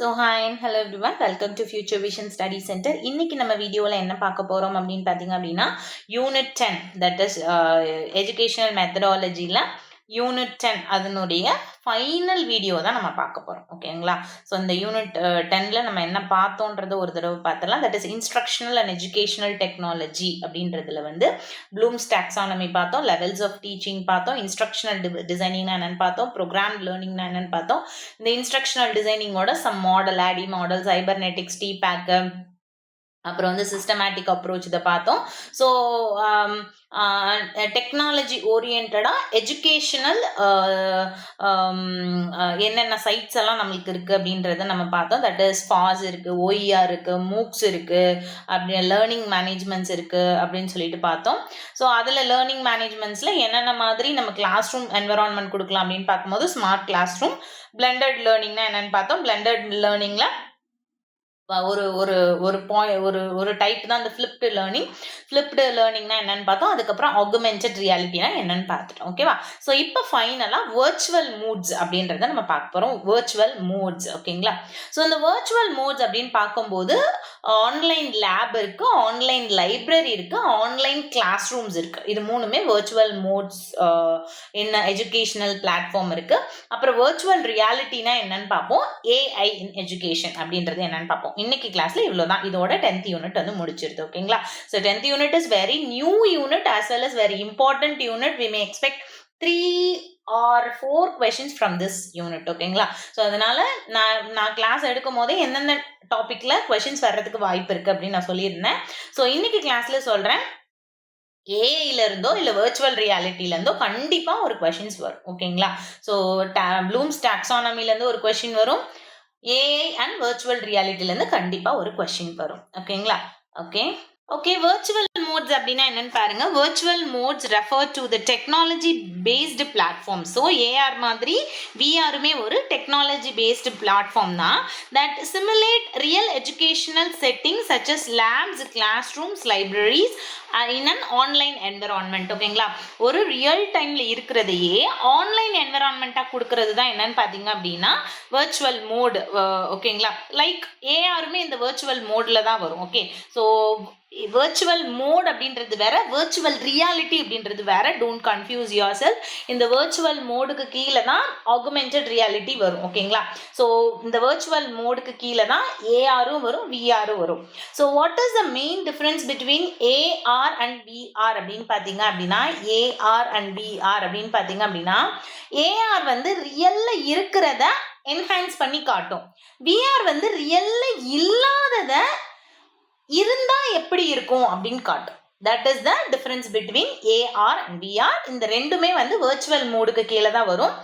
Hi and hello everyone. Welcome to Future Vision Study Center. இன்னைக்கு நம்ம வீடியோல என்ன பார்க்க போறோம் அப்படின்னு பார்த்தீங்க அப்படின்னா யூனிட் 10 that is educational methodologyல யூனிட் 10 அதனுடைய ஃபைனல் வீடியோ தான் நம்ம பார்க்க போறோம். ஓகேங்களா? ஸோ இந்த யூனிட் 10ல நம்ம என்ன பார்த்தோன்றத ஒரு தடவை பார்த்தலாம். That is instructional and educational technology அப்படின்றதுல ப்ளூம்ஸ் டாக்ஸானமி பார்த்தோம், லெவல்ஸ் ஆஃப் டீச்சிங் பார்த்தோம், இன்ஸ்ட்ரக்ஷனல் டிசைனிங்னா என்னன்னு பார்த்தோம், ப்ரோக்ராம் லேர்னிங்னா என்னன்னு பார்த்தோம். இந்த இன்ஸ்ட்ரக்ஷனல் டிசைனிங்கோட சம் மாடல், ஆடி மாடல், சைபர்நெட்டிக்ஸ், டிபேக், அப்புறம் சிஸ்டமேட்டிக் அப்ரோச் இதை பார்த்தோம். ஸோ டெக்னாலஜி ஓரியன்டா எஜுகேஷனல் என்னென்ன சைட்ஸ் எல்லாம் நம்மளுக்கு இருக்குது அப்படின்றத நம்ம பார்த்தோம். தட் இஸ் ஃபாஸ் இருக்குது, ஓஇஆர் இருக்குது, மூக்ஸ் இருக்குது, அப்படி லேர்னிங் மேனேஜ்மெண்ட்ஸ் இருக்குது அப்படின்னு சொல்லிட்டு பார்த்தோம். ஸோ அதில் லேர்னிங் மேனேஜ்மெண்ட்ஸில் என்னென்ன மாதிரி நம்ம கிளாஸ் ரூம் என்வரான்மெண்ட் கொடுக்கலாம் அப்படின்னு பார்க்கும்போது ஸ்மார்ட் கிளாஸ் ரூம், பிளெண்டட் லேர்னிங்னா என்னென்னு பார்த்தோம். பிளெண்டட் லேர்னிங்கில் ஒரு ஒரு ஒரு ஒரு டைப் தான் இந்த ஃப்ளிப்டு லேர்னிங்னா என்னன்னு பார்த்தோம். அதுக்கப்புறம் ஆகுமெண்டட் ரியாலிட்டினா என்னன்னு பார்த்துட்டோம். ஓகேவா? ஸோ இப்போ ஃபைனலாக வர்ச்சுவல் மூட்ஸ் அப்படின்றத நம்ம பார்க்க போகிறோம். Virtual modes. ஓகேங்களா? ஸோ இந்த வர்ச்சுவல் மோட்ஸ் அப்படின்னு பார்க்கும்போது ஆன்லைன் லேப் இருக்குது, ஆன்லைன் லைப்ரரி இருக்குது, ஆன்லைன் கிளாஸ் ரூம்ஸ் இருக்குது. இது மூணுமே வர்ச்சுவல் மோட்ஸ். என்ன எஜுகேஷனல் பிளாட்ஃபார்ம் இருக்குது. அப்புறம் வர்ச்சுவல் ரியாலிட்டினா என்னன்னு பார்ப்போம். ஏஐ இன் எஜுகேஷன் அப்படின்றது என்னன்னு பார்ப்போம். இன்னைக்கு கிளாஸ்ல இவ்வளவுதான். இதோட 10th யூனிட் முடிச்சிருது. ஓகேங்களா? So 10th unit is very new unit as well as very important unit. We may expect 3 or 4 questions from this unit. ஓகேங்களா? ஸோ அதனால நான் கிளாஸ் எடுக்கும் போதே எந்தெந்த டாபிக்ல கொஸ்டின்ஸ் வர்றதுக்கு வாய்ப்பு இருக்கு அப்படின்னு நான் சொல்லியிருந்தேன். ஸோ இன்னைக்கு கிளாஸ்ல சொல்றேன், ஏஐல இருந்தோ இல்லை வர்ச்சுவல் ரியாலிட்டில இருந்தோ கண்டிப்பா ஒரு கொஸ்டின்ஸ் வரும். ஓகேங்களா? ஸோ ப்ளூம்ஸ் டாக்ஸானமில இருந்து ஒரு கொஸ்டின் வரும், ஏஐ அண்ட் வர்ச்சுவல் ரியாலிட்டிலேருந்து கண்டிப்பாக ஒரு கொஸ்டின் வரும். ஓகேங்களா? ஓகே வர்ச்சுவல் மோட்ஸ் அப்படின்னா என்னன்னு பாருங்க. Virtual modes refer to the technology based platform. So AR மாதிரி விஆருமே ஒரு டெக்னாலஜி பேஸ்டு பிளாட்ஃபார்ம் தான். That simulate real educational setting such as labs, classrooms, libraries in an online environment. ஓகேங்களா? ஒரு real டைம்ல இருக்கிறதையே ஆன்லைன் என்விரான்மெண்ட்டாக கொடுக்கறது தான் என்னன்னு பார்த்தீங்க அப்படின்னா வர்ச்சுவல் மோடு. ஓகேங்களா? லைக் ஏஆருமே இந்த வர்ச்சுவல் மோடில் தான் வரும். ஓகே, ஸோ வர்ச்சுவல் மோட் அப்படின்றது வேற, வர்ச்சுவல் ரியாலிட்டி அப்படின்றது வேற. Don't confuse your self. இந்த வர்ச்சுவல் மோடுக்கு கீழே தான் ஆகுமெண்டட் ரியாலிட்டி வரும். ஓகேங்களா? ஸோ இந்த வர்ச்சுவல் மோடுக்கு கீழே தான் ஏஆரும் வரும், விஆரும் வரும். So what is the main difference between AR and VR அப்படின்னு பார்த்தீங்க அப்படின்னா, ஏஆர் அண்ட் விஆர் அப்படின்னு பார்த்தீங்க அப்படின்னா, ஏஆர் ரியல்ல இருக்கிறத என்ஹான்ஸ் பண்ணி காட்டும். விஆர் ரியல்ல இல்லாதத இருந்தா எப்படி இருக்கும் அப்படின்னு காட்டும். That is the difference between AR and VR. இந்த ரெண்டுமே வர்ச்சுவல் மோடுக்கு கீழே தான் வரும்.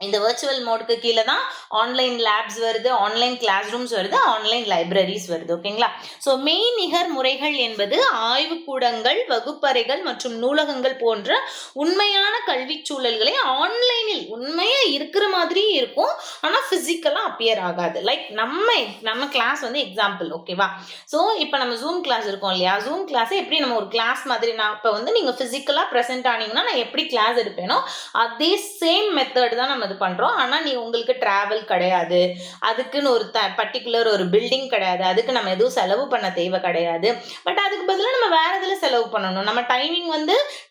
இந்த வர்ச்சுவல் மோடுக்கு கீழே தான் ஆன்லைன் லேப்ஸ் வருது, ஆன்லைன் கிளாஸ் ரூம்ஸ் வருது, ஆன்லைன் லைப்ரரிஸ் வருது. ஓகேங்களா? ஸோ மெய்நிகர் முறைகள் என்பது ஆய்வுக்கூடங்கள், வகுப்பறைகள் மற்றும் நூலகங்கள் போன்ற உண்மையான கல்வி சூழல்களை ஆன்லைனில் உண்மையா இருக்கிற மாதிரியே இருக்கும், ஆனால் ஃபிசிக்கலாக அப்பியர் ஆகாது. லைக் நம்ம கிளாஸ் எக்ஸாம்பிள். ஓகேவா? ஸோ இப்போ நம்ம ஜூம் கிளாஸ் இருக்கோம் இல்லையா? ஜூம் கிளாஸை எப்படி நம்ம ஒரு கிளாஸ் மாதிரி, நான் இப்போ நீங்கள் ஃபிசிக்கலாக ப்ரெசென்ட் ஆனீங்கன்னா நான் எப்படி கிளாஸ் எடுப்பேனோ அதே சேம் மெத்தட் தான் நம்ம இது பண்றோம். ஆனா உங்களுக்கு டிராவல் கிடையாது, அதுக்குன்னு ஒரு பர்டிகுலர் ஒரு பில்டிங் கிடையாது, அதுக்கு நம்ம எதுவும் செலவு பண்ண தேவை கிடையாது. பட் அதுக்கு பதிலாக நம்ம வேற இதுல செலவு பண்ணணும். நம்ம டைமிங்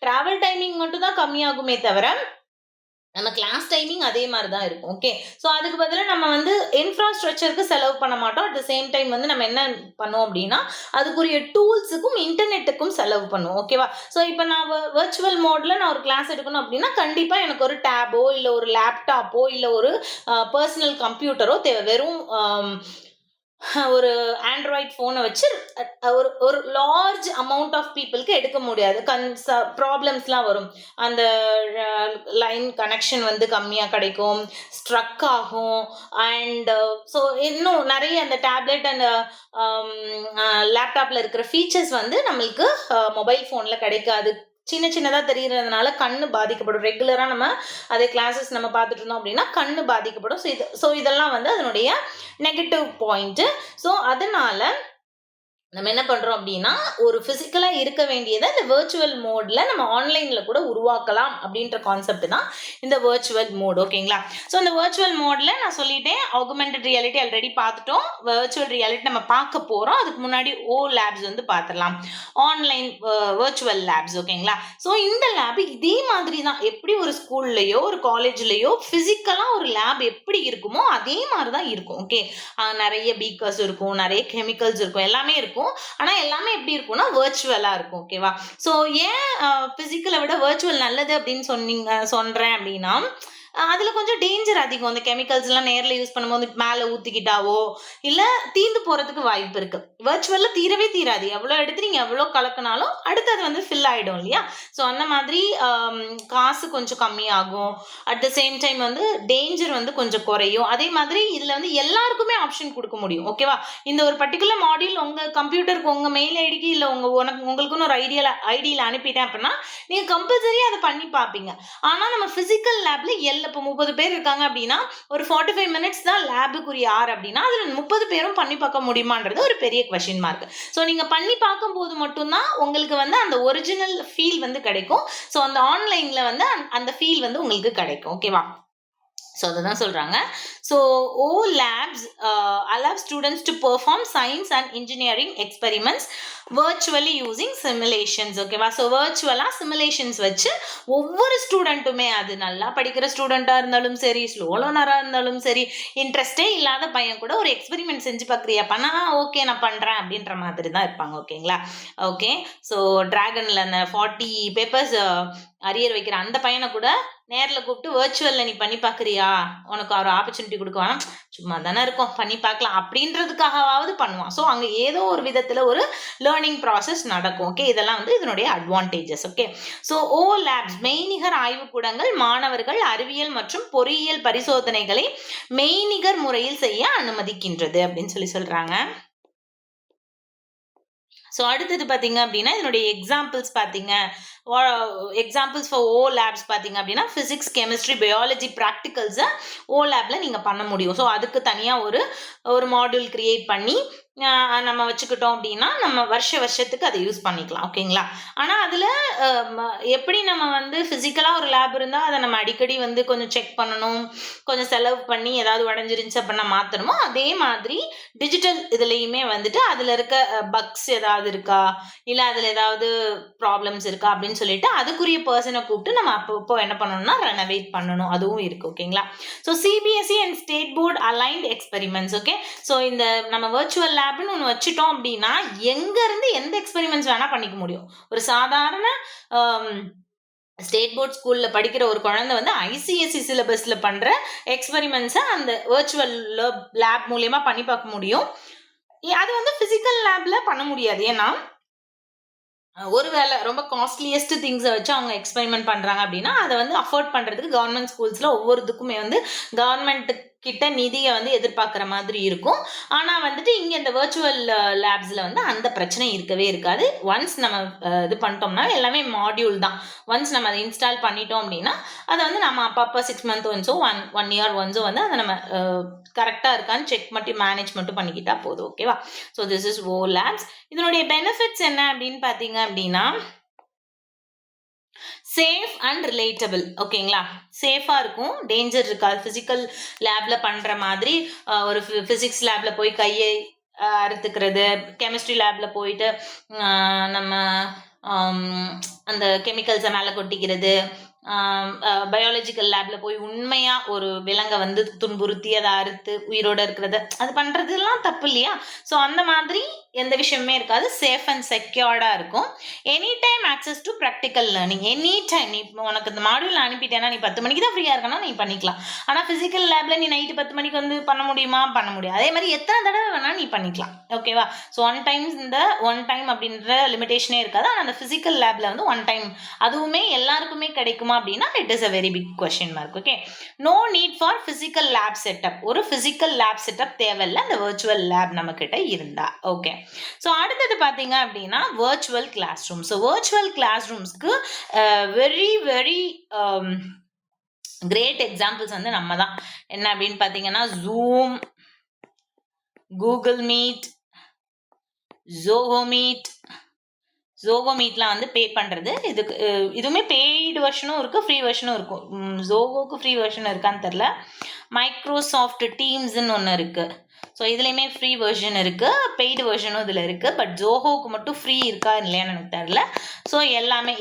டிராவல் டைமிங் மட்டும் தான் கம்மியாகுமே தவிர நம்ம கிளாஸ் டைமிங் அதே மாதிரி தான் இருக்கும். ஓகே, ஸோ அதுக்கு பதிலாக நம்ம இன்ஃப்ராஸ்ட்ரக்சருக்கு செலவு பண்ண மாட்டோம். அட் த சேம் டைம் நம்ம என்ன பண்ணுவோம் அப்படின்னா அதுக்குரிய டூல்ஸுக்கும் இன்டர்நெட்டுக்கும் செலவு பண்ணுவோம். ஓகேவா? ஸோ இப்போ நான் வர்ச்சுவல் மோடில் நான் ஒரு கிளாஸ் எடுக்கணும் அப்படின்னா கண்டிப்பாக எனக்கு ஒரு டேபோ இல்லை ஒரு லேப்டாப்போ இல்லை ஒரு பர்சனல் கம்ப்யூட்டரோ தேவை. வெறும் ஒரு ஆண்ட்ராய்ட் ஃபோனை வச்சு ஒரு லார்ஜ் அமௌண்ட் ஆஃப் பீப்புளுக்கு எடுக்க முடியாது. ப்ராப்ளம்ஸ்லாம் வரும். அந்த லைன் கனெக்ஷன் கம்மியாக கிடைக்கும், ஸ்ட்ரக் ஆகும். அண்ட் ஸோ இன்னும் நிறைய அந்த டேப்லெட் அண்ட் லேப்டாப்பில் இருக்கிற ஃபீச்சர்ஸ் நம்மளுக்கு மொபைல் ஃபோனில் கிடைக்காது. சின்னதாக தெரிகிறதுனால கண்ணு பாதிக்கப்படும். ரெகுலராக நம்ம அதே கிளாஸஸ் நம்ம பார்த்துட்டு இருந்தோம் அப்படின்னா கண்ணு பாதிக்கப்படும். ஸோ இதெல்லாம் அதனுடைய நெகட்டிவ் பாயிண்ட்டு. ஸோ அதனால நம்ம என்ன பண்ணுறோம் அப்படின்னா ஒரு ஃபிசிக்கலாக இருக்க வேண்டியதை இந்த வேர்ச்சுவல் மோடில் நம்ம ஆன்லைனில் கூட உருவாக்கலாம் அப்படின்ற கான்செப்ட் தான் இந்த வேர்ச்சுவல் மோட். ஓகேங்களா? ஸோ இந்த வேர்ச்சுவல் மோடில் நான் சொல்லிட்டேன், ஆகுமெண்டட் ரியாலிட்டி ஆல்ரெடி பார்த்துட்டோம், வேர்ச்சுவல் ரியாலிட்டி நம்ம பார்க்க போகிறோம். அதுக்கு முன்னாடி லேப்ஸ் வந்து பார்த்துடலாம், ஆன்லைன் வேர்ச்சுவல் லேப்ஸ். ஓகேங்களா? ஸோ இந்த லேப் இதே மாதிரி தான், எப்படி ஒரு ஸ்கூல்லையோ ஒரு காலேஜ்லேயோ ஃபிசிக்கலாக ஒரு லேப் எப்படி இருக்குமோ அதே மாதிரி தான் இருக்கும். ஓகே, நிறைய பீக்கர்ஸ் இருக்கும், நிறைய கெமிக்கல்ஸ் இருக்கும், எல்லாமே இருக்கும். ஆனா எல்லாமே எப்படி இருக்கும்னா வர்ச்சுவலா இருக்கும். ஓகேவா? சோ ஏன் பிசிக்கலை விட வர்ச்சுவல் நல்லது அப்படின்னு சொல்றேன் அப்படின்னா, அதுல கொஞ்சம் டேஞ்சர் அதிகம். அந்த கெமிக்கல்ஸ் எல்லாம் நேர்ல யூஸ் பண்ணும்போது மேல ஊத்திக்கிட்டாவோ இல்ல தீந்து போறதுக்கு வாய்ப்பு இருக்கு. வர்ச்சுவல்ல தீரவே தீராது, எவ்வளவு எடுத்து நீங்க எவ்வளவு கலக்கினாலும் அடுத்து அது வந்து ஃபில் ஆயிடும் இல்லையா? ஸோ அந்த மாதிரி காசு கொஞ்சம் கம்மியாகும். அட் த சேம் டைம் வந்து டேஞ்சர் வந்து கொஞ்சம் குறையும். அதே மாதிரி இதுல வந்து எல்லாருக்குமே ஆப்ஷன் கொடுக்க முடியும். ஓகேவா? இந்த ஒரு பர்டிகுலர் மாடியூல் உங்க கம்ப்யூட்டருக்கு உங்க மெயில் ஐடிக்கு இல்ல உங்களுக்குன்னு ஒரு ஐடியில அனுப்பிட்டேன் அப்படின்னா நீங்க கம்பல்சரியா அதை பண்ணி பார்ப்பீங்க. ஆனா நம்ம பிசிக்கல் லேப்ல இப்போ 30 பேர் இருக்காங்க அப்படின்னா ஒரு 45 மினிட்ஸ் தான் லேபுக்குரிய ஆர் அப்படின்னா அதுல 30 பேரும் பண்ணி பார்க்க முடியுமான்றது ஒரு பெரிய கொஸ்டின் மார்க். ஸோ நீங்க பண்ணி பார்க்கும்போது மட்டும்தான் உங்களுக்கு வந்து அந்த ஒரிஜினல் ஃபீல் வந்து கிடைக்கும். ஸோ அந்த ஆன்லைன்ல வந்து அந்த ஃபீல் வந்து உங்களுக்கு கிடைக்கும். ஓகேவா? ஸோ அதுதான் சொல்றாங்க. So labs allow students to perform science and engineering experiments virtually using simulations. ஓகேவா? ஸோ virtually simulations வச்சு ஒவ்வொரு ஸ்டூடெண்ட்டுமே, அது நல்லா படிக்கிற ஸ்டூடெண்ட்டாக இருந்தாலும் சரி, ஸ்லோ லேர்னராக இருந்தாலும் சரி, இன்ட்ரெஸ்டே இல்லாத பையன் கூட ஒரு எக்ஸ்பெரிமெண்ட் செஞ்சு பார்க்குறியா பண்ணா ஓகே நான் பண்ணுறேன் அப்படின்ற மாதிரி தான் இருப்பாங்க. ஓகேங்களா? ஓகே, ஸோ டிராகனில் அந்த 40 பேப்பர்ஸ் அரியர் வைக்கிற அந்த பையனை கூட நேரில் கூப்பிட்டு வேர்ச்சுவலில் நீ பண்ணி பார்க்குறியா, உனக்கு ஒரு ஆப்பர்ச்சுனிட்டி கொடுக்குவானா, சும்மா தானே இருக்கும் பண்ணி பார்க்கலாம் அப்படின்றதுக்காகவாவது பண்ணுவான். ஸோ அங்கே ஏதோ ஒரு விதத்தில் ஒரு லேர்னிங் ப்ராசஸ் நடக்கும். ஓகே, இதெல்லாம் வந்து இதனுடைய அட்வான்டேஜஸ். ஓகே, ஸோ லேப்ஸ் மெய்நிகர் ஆய்வுக்கூடங்கள் மாணவர்கள் அறிவியல் மற்றும் பொறியியல் பரிசோதனைகளை மெய்நிகர் முறையில் செய்ய அனுமதிக்கின்றது அப்படின்னு சொல்றாங்க. ஸோ அடுத்தது பார்த்தீங்க அப்படின்னா இதனுடைய எக்ஸாம்பிள்ஸ் பார்த்தீங்க, எக்ஸாம்பிள்ஸ் ஃபார் லேப்ஸ் பார்த்தீங்க அப்படின்னா ஃபிசிக்ஸ், கெமிஸ்ட்ரி, பயாலஜி ப்ராக்டிகல்ஸை லேப்ல நீங்கள் பண்ண முடியும். ஸோ அதுக்கு தனியாக ஒரு மாடியூல் கிரியேட் பண்ணி நம்ம வச்சுக்கிட்டோம் அப்படின்னா நம்ம வருஷத்துக்கு அதை யூஸ் பண்ணிக்கலாம். ஓகேங்களா? ஆனால் அதில் எப்படி நம்ம வந்து ஃபிசிக்கலாக ஒரு லேப் இருந்தால் அதை நம்ம அடிக்கடி வந்து கொஞ்சம் செக் பண்ணணும், கொஞ்சம் செலவு பண்ணி ஏதாவது உடஞ்சிருந்துச்சு அப்படின்னா மாற்றணுமோ, அதே மாதிரி டிஜிட்டல் இதுலேயுமே வந்துட்டு அதில் இருக்க பக்ஸ் ஏதாவது இருக்கா, இல்லை அதில் ஏதாவது ப்ராப்ளம்ஸ் இருக்கா அப்படின்னு சொல்லிட்டு அதுக்குரிய பர்சனை கூப்பிட்டு நம்ம அப்போ என்ன பண்ணணும்னா ரெனோவேட் பண்ணணும், அதுவும் இருக்குது. ஓகேங்களா? So CBSE and state board aligned experiments. Okay, so இந்த நம்ம வர்ச்சுவல் லேப்னு ஒன்று வச்சுட்டோம் அப்படின்னா எங்கேருந்து எந்த எக்ஸ்பெரிமெண்ட்ஸ் வேணால் பண்ணிக்க முடியும். ஒரு சாதாரண ஸ்டேட் போர்ட் ஸ்கூலில் படிக்கிற ஒரு குழந்தை வந்து ஐசிஎஸ்சி சிலபஸில் பண்ணுற எக்ஸ்பெரிமெண்ட்ஸை அந்த வர்ச்சுவல் லேப் மூலயமா பண்ணி பார்க்க முடியும். அது வந்து ஃபிசிக்கல் லேபில் பண்ண முடியாது. ஏன்னா ஒருவேளை ரொம்ப காஸ்ட்லியஸ்ட் திங்ஸை வச்சு அவங்க எக்ஸ்பெரிமெண்ட் பண்ணுறாங்க அப்படின்னா அதை வந்து அஃபோர்ட் பண்ணுறதுக்கு கவர்மெண்ட் ஸ்கூல்ஸில் ஒவ்வொருத்துக்குமே வந்து கவர்மெண்ட்டு கிட்ட நிதியை வந்து எதிர்பார்க்குற மாதிரி இருக்கும். ஆனால் வந்துட்டு இங்கே இந்த வர்ச்சுவல் லேப்ஸில் வந்து அந்த பிரச்சனை இருக்கவே இருக்காது. ஒன்ஸ் நம்ம இது பண்ணிட்டோம்னா எல்லாமே மாடியூல் தான். ஒன்ஸ் நம்ம அதை இன்ஸ்டால் பண்ணிட்டோம் அப்படின்னா அதை வந்து நம்ம அப்பப்போ 6 months ஒன்ஸோ 1 year ஒன்ஸோ வந்து அதை நம்ம கரெக்டாக இருக்கான்னு செக் மட்டும் மேனேஜ் மட்டும் பண்ணிக்கிட்டா போதும். ஓகேவா? So this is labs. இதனுடைய பெனிஃபிட்ஸ் என்ன அப்படின்னு பார்த்தீங்க அப்படின்னா சேஃப் அண்ட் ரிலேட்டபிள். ஓகேங்களா? சேஃபாக இருக்கும், டேஞ்சர் இருக்காது. ஃபிசிக்கல் லேபில் பண்ணுற மாதிரி ஒரு ஃபிசிக்ஸ் லேபில் போய் கையை அறுத்துக்கிறது, கெமிஸ்ட்ரி லேபில் போயிட்டு நம்ம அந்த கெமிக்கல்ஸை மேலே கொட்டிக்கிறது, பயாலஜிக்கல் லேபில் போய் உண்மையாக ஒரு விலங்கை வந்து துன்புறுத்தி அதை அறுத்து உயிரோடு இருக்கிறத அது பண்ணுறதுலாம் தப்பு இல்லையா? ஸோ அந்த மாதிரி எந்த விஷயமே இருக்காது, சேஃப் அண்ட் செக்யூர்டாக இருக்கும். Any time access to practical learning. Any time நீ உனக்கு இந்த மாடியூல் அனுப்பிட்டேன்னா நீ 10 மணிக்கு தான் ஃப்ரீயாக இருக்கனா நீ பண்ணிக்கலாம். ஆனால் ஃபிசிக்கல் லேபில் நீ நைட்டு 10 மணிக்கு வந்து பண்ண முடியுமா? பண்ண முடியாது. அதே மாதிரி எத்தனை தடவை வேணால் நீ பண்ணிக்கலாம். ஓகேவா? ஸோ ஒன் டைம் அப்படின்ற லிமிடேஷனே இருக்காது. ஆனால் அந்த ஃபிசிக்கல் லேபில் வந்து 1 time அதுவுமே எல்லாருக்குமே கிடைக்குமா அப்படின்னா it is a very big question mark. Okay, no need for physical lab setup. ஒரு பிசிக்கல் லேப் செட்டப் தேவையில்லை இந்த வர்ச்சுவல் லேப் நம்ம கிட்ட இருந்தா. ஓகே, ஸோ அடுத்தது பார்த்தீங்க அப்படின்னா virtual classroom. So virtual class ரூம்ஸ்க்கு வெரி வெரி கிரேட் எக்ஸாம்பிள்ஸ் வந்து நம்ம தான். என்ன அப்படின்னு பார்த்தீங்கன்னா Zoom, Google Meet, Zoho Meet. Zoho மீட்லாம் வந்து பே பண்ணுறது. இதுக்கு இதுவுமே பெய்டு வெர்ஷனும் இருக்குது, ஃப்ரீ வெர்ஷனும் இருக்கும். ஜோகோக்கு ஃப்ரீ வெர்ஷன் இருக்கான்னு தெரில. மைக்ரோசாஃப்ட் டீம்ஸ்ன்னு ஒன்று இருக்குது. ஸோ இதுலேயுமே ஃப்ரீ வெர்ஷன் இருக்குது, பெய்டு வெர்ஷனும் இதில் இருக்குது. பட் ஜோஹோவுக்கு மட்டும் ஃப்ரீ இருக்கா இல்லையான்னு எனக்கு தெரில. ஸோ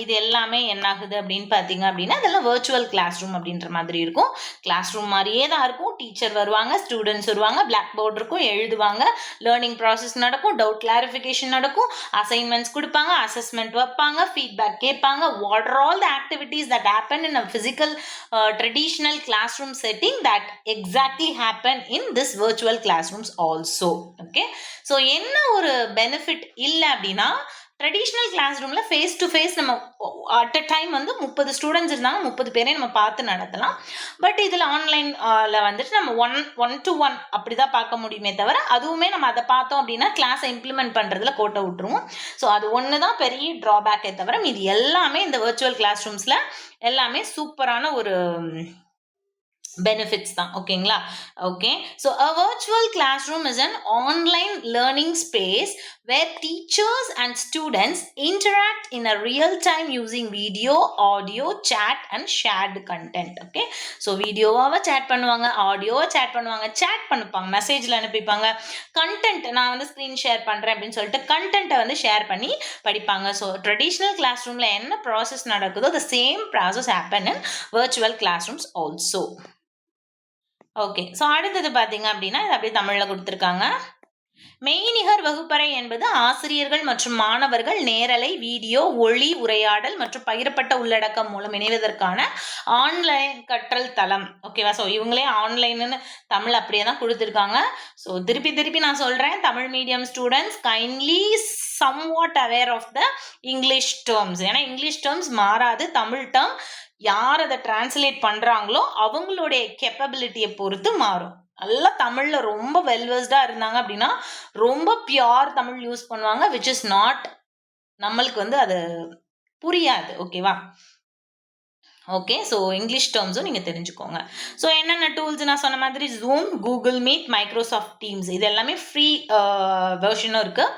இது எல்லாமே என்ன ஆகுது அப்படின்னு பார்த்தீங்க அப்படின்னா, இதெல்லாம் வர்ச்சுவல் கிளாஸ் ரூம் அப்படின்ற மாதிரி இருக்கும். கிளாஸ் ரூம் மாதிரியே தான் இருக்கும். டீச்சர் வருவாங்க, ஸ்டூடெண்ட்ஸ் வருவாங்க, பிளாக் போர்டு இருக்கும், எழுதுவாங்க, லேர்னிங் ப்ராசஸ் நடக்கும், டவுட் கிளாரிஃபிகேஷன் நடக்கும், அசைன்மெண்ட்ஸ் கொடுப்பாங்க, அசஸ்மெண்ட் வைப்பாங்க, ஃபீட்பேக் கேட்பாங்க. What are all the activities that happen in a physical traditional classroom setting that exactly happen in this virtual classrooms also. Okay, so என்ன ஒரு benefit இல்லை அப்படின்னா, traditional class ரூமில் face to face நம்ம at a time வந்து 30 students இருந்தாங்க, 30 பேரையும் நம்ம பார்த்து நடத்தலாம். பட் இதில் ஆன்லைனில் வந்துட்டு நம்ம ஒன் டு ஒன் அப்படி தான் பார்க்க முடியுமே தவிர, அதுவுமே நம்ம அதை பார்த்தோம் அப்படின்னா கிளாஸை இம்ப்ளிமெண்ட் பண்ணுறதுல கோட்டை விட்டுருவோம். ஸோ அது ஒன்று தான் பெரிய ட்ராபேக்கே தவிர மீது எல்லாமே இந்த வர்ச்சுவல் கிளாஸ் ரூம்ஸில் எல்லாமே சூப்பரான ஒரு benefits தான். ஓகேங்களா? Okay, so a virtual classroom is an online learning space where teachers and students interact in a real time using video, audio, chat and shared content. Okay, so வீடியோவாக chat பண்ணுவாங்க, ஆடியோவாக chat பண்ணுவாங்க, chat பண்ணிப்பாங்க, மெசேஜில் அனுப்பிப்பாங்க, content நான் வந்து screen share பண்ணுறேன் அப்படின்னு சொல்லிட்டு கண்டென்ட்டை வந்து ஷேர் பண்ணி படிப்பாங்க. ஸோ ட்ரெடிஷ்னல் கிளாஸ் ரூமில் என்ன ப்ராசஸ் நடக்குதோ the same process happen in virtual classrooms also. Okay, so அடுத்தது பார்த்தீங்க அப்படின்னா இது அப்படியே தமிழில் கொடுத்துருக்காங்க. மெய்நிகர் வகுப்பறை என்பது ஆசிரியர்கள் மற்றும் மாணவர்கள் நேரலை, வீடியோ, ஒளி, உரையாடல் மற்றும் பகிரப்பட்ட உள்ளடக்கம் மூலம் இணைவதற்கான ஆன்லைன் கற்றல் தளம். ஓகேவா? ஸோ இவங்களே ஆன்லைன்னு தமிழ் அப்படியே தான் கொடுத்துருக்காங்க. ஸோ திருப்பி நான் சொல்கிறேன், Tamil medium students kindly somewhat aware of the English terms. ஏன்னா இங்கிலீஷ் டேர்ம்ஸ் மாறாது, தமிழ் டேர்ம் யார் அதை டிரான்ஸ்லேட் பண்ணுறாங்களோ அவங்களுடைய கேப்பபிலிட்டியை பொறுத்து மாறும். நல்லா தமிழில் ரொம்ப வெல்வெஸ்டாக இருந்தாங்க அப்படின்னா ரொம்ப பியூர் தமிழ் யூஸ் பண்ணுவாங்க, விச் இஸ் நாட், நம்மளுக்கு வந்து அது புரியாது. ஓகேவா? ஓகே, ஸோ இங்கிலீஷ் டேர்ம்ஸும் நீங்கள் தெரிஞ்சுக்கோங்க. ஸோ என்னென்ன டூல்ஸ் நான் சொன்ன மாதிரி zoom, Google meet, Microsoft teams இது எல்லாமே ஃப்ரீ வெர்ஷனும் இருக்குது,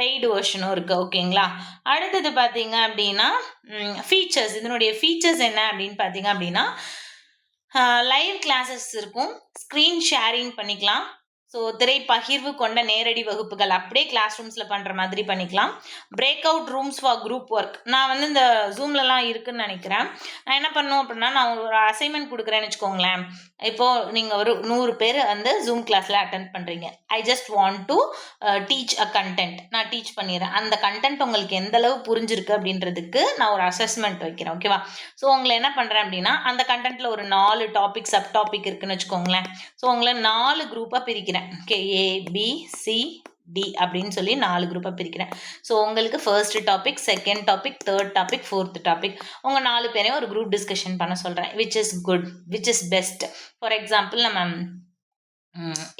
பெய்டு வெர்ஷனும் இருக்குது. ஓகேங்களா? அடுத்தது பார்த்தீங்க அப்படின்னா ஃபீச்சர்ஸ். இதனுடைய ஃபீச்சர்ஸ் என்ன அப்படின்னு பார்த்தீங்க அப்படின்னா, லைவ் கிளாஸஸ் இருக்கும், ஸ்க்ரீன் ஷேரிங் பண்ணிக்கலாம். ஸோ திரை பகிர்வு கொண்ட நேரடி வகுப்புகள் அப்படியே கிளாஸ் ரூம்ஸில் பண்ணுற மாதிரி பண்ணிக்கலாம். Break out rooms for group work. நான் வந்து இந்த ஜூம்லலாம் இருக்குதுன்னு நினைக்கிறேன். நான் என்ன பண்ணுவோம் அப்படின்னா, நான் ஒரு அசைன்மெண்ட் கொடுக்குறேன்னு வச்சுக்கோங்களேன். இப்போது நீங்கள் ஒரு 100 பேர் வந்து ஜூம் கிளாஸில் அட்டென்ட் பண்ணுறீங்க. I just want to teach a content. நான் டீச் பண்ணிடுறேன். அந்த கண்டென்ட் உங்களுக்கு எந்தளவு புரிஞ்சிருக்கு அப்படின்றதுக்கு நான் ஒரு அசஸ்மெண்ட் வைக்கிறேன். ஓகேவா? ஸோ உங்களை என்ன பண்ணுறேன் அப்படின்னா, அந்த கண்டென்ட்டில் ஒரு 4 டாபிக் சப் டாபிக் இருக்குதுன்னு வச்சுக்கோங்களேன். ஸோ உங்களை 4 குரூப்பாக பிரிக்கிறேன். ஓகே, ABC D அப்படின்னு சொல்லி 4 குரூப்பாக பிரிக்கிறேன். ஸோ உங்களுக்கு first topic, second topic, third topic, fourth topic, உங்கள் 4 பேரையும் ஒரு குரூப் டிஸ்கஷன் பண்ண சொல்கிறேன். Which is good, which is best. For example நம்ம